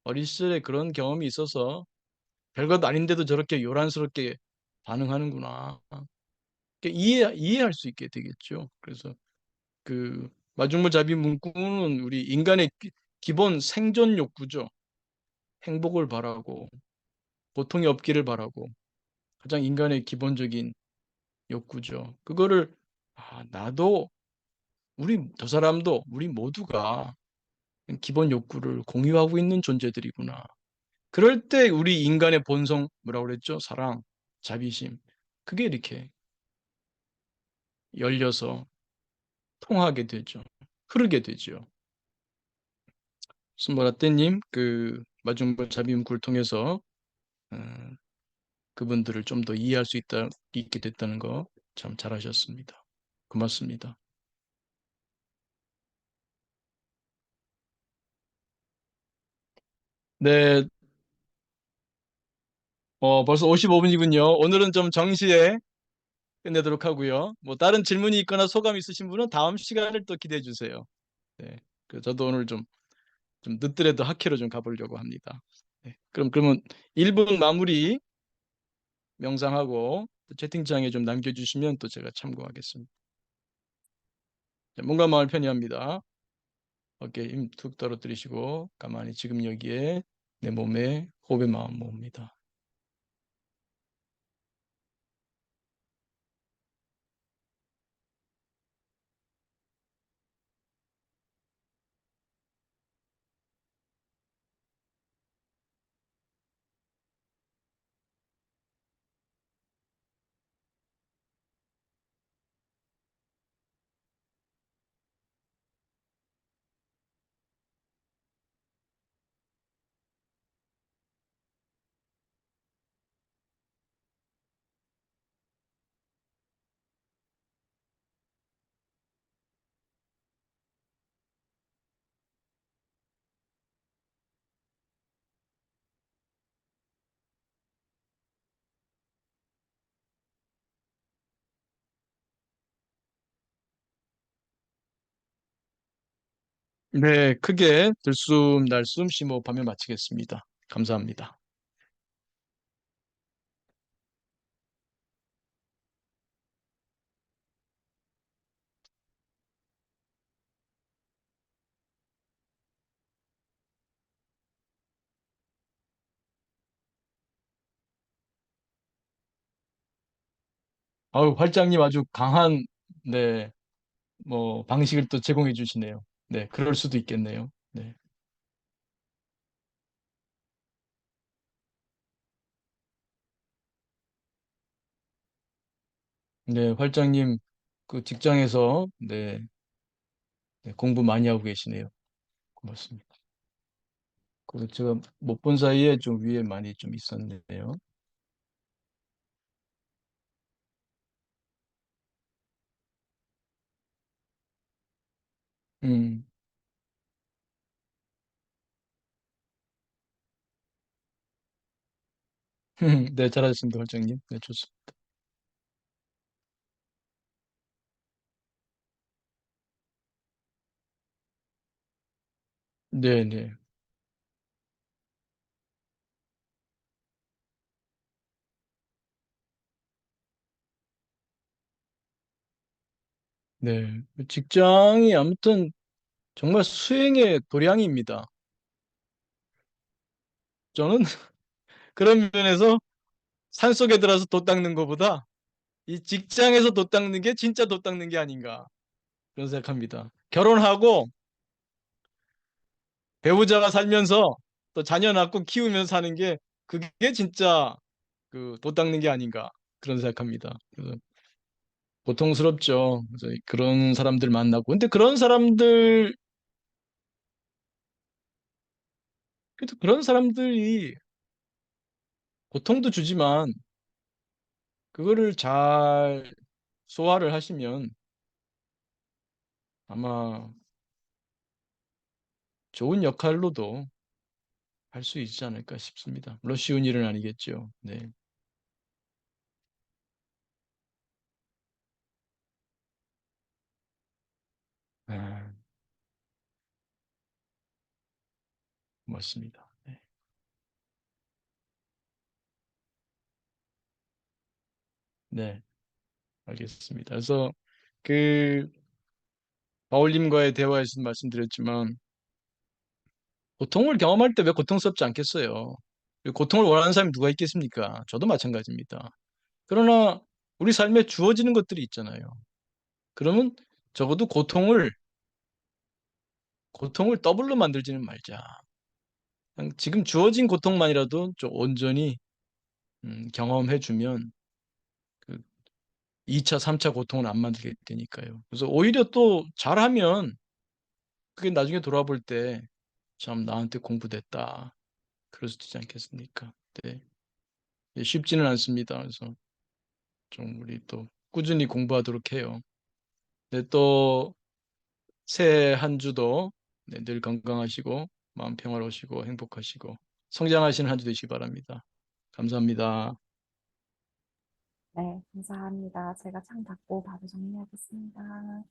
어린 시절에 그런 경험이 있어서 별것 아닌데도 저렇게 요란스럽게 반응하는구나. 이해할 수 있게 되겠죠. 그래서 그 마중물자비 문구는 우리 인간의 기본 생존 욕구죠. 행복을 바라고 고통이 없기를 바라고 가장 인간의 기본적인 욕구죠. 그거를 나도 저 사람도 우리 모두가 기본 욕구를 공유하고 있는 존재들이구나. 그럴 때 우리 인간의 본성 뭐라고 그랬죠? 사랑, 자비심. 그게 이렇게 열려서 통하게 되죠. 흐르게 되죠. 스모라떼님 그 마중물 자비문구를 통해서 어, 그분들을 좀 더 이해할 수 있게 됐다는 거 참 잘하셨습니다. 고맙습니다. 네, 벌써 55분이군요. 오늘은 좀 정시에 끝내도록 하고요. 뭐 다른 질문이 있거나 소감 있으신 분은 다음 시간을 또 기대해 주세요. 네. 저도 오늘 좀 늦더라도 학회로 좀 가보려고 합니다. 네. 그러면 1분 마무리 명상하고 또 채팅창에 좀 남겨주시면 또 제가 참고하겠습니다. 자, 몸과 마음을 편히합니다. 어깨에 힘 툭 떨어뜨리시고 가만히 지금 여기에 내 몸에 호흡의 마음 모읍니다. 네, 크게 들숨 날숨 심호흡하며 마치겠습니다. 감사합니다. 아유, 활장님 아주 강한 네, 뭐 방식을 또 제공해 주시네요. 네, 그럴 수도 있겠네요. 네. 네, 활장님 그 직장에서 네, 공부 많이 하고 계시네요. 고맙습니다. 그 제가 못 본 사이에 좀 위에 많이 좀 있었네요. 음, 네, 잘하셨습니다, 활장님. 네, 좋습니다. 네, 네. 네. 직장이 아무튼 정말 수행의 도량입니다. 저는 그런 면에서 산속에 들어서 돛 닦는 것보다 이 직장에서 돛 닦는 게 진짜 돛 닦는 게 아닌가 그런 생각합니다. 결혼하고 배우자가 살면서 또 자녀 낳고 키우면서 사는 게 그게 진짜 돛 닦는 게 아닌가 그런 생각합니다. 그래서 고통스럽죠. 그래서 그런 사람들 만나고 근데 그런 사람들 그래도 그런 사람들이 고통도 주지만 그거를 잘 소화를 하시면 아마 좋은 역할로도 할 수 있지 않을까 싶습니다. 물론 쉬운 일은 아니겠죠. 네. 아, 고맙습니다. 네. 네, 알겠습니다. 그래서 그 바울님과의 대화에서 말씀드렸지만 고통을 경험할 때 왜 고통스럽지 않겠어요? 고통을 원하는 사람이 누가 있겠습니까? 저도 마찬가지입니다. 그러나 우리 삶에 주어지는 것들이 있잖아요. 그러면 적어도 고통을 더블로 만들지는 말자. 그냥 지금 주어진 고통만이라도 좀 온전히 경험해주면 그 2차, 3차 고통을 안 만들게 되니까요. 그래서 오히려 또 잘하면 그게 나중에 돌아볼 때 참 나한테 공부됐다. 그럴 수도 있지 않겠습니까? 네. 네, 쉽지는 않습니다. 그래서 좀 우리 또 꾸준히 공부하도록 해요. 네, 또 새해 한 주도 네, 늘 건강하시고 마음 평화로우시고 행복하시고 성장하시는 한 주 되시기 바랍니다. 감사합니다. 네, 감사합니다. 제가 창 닫고 바로 정리하겠습니다.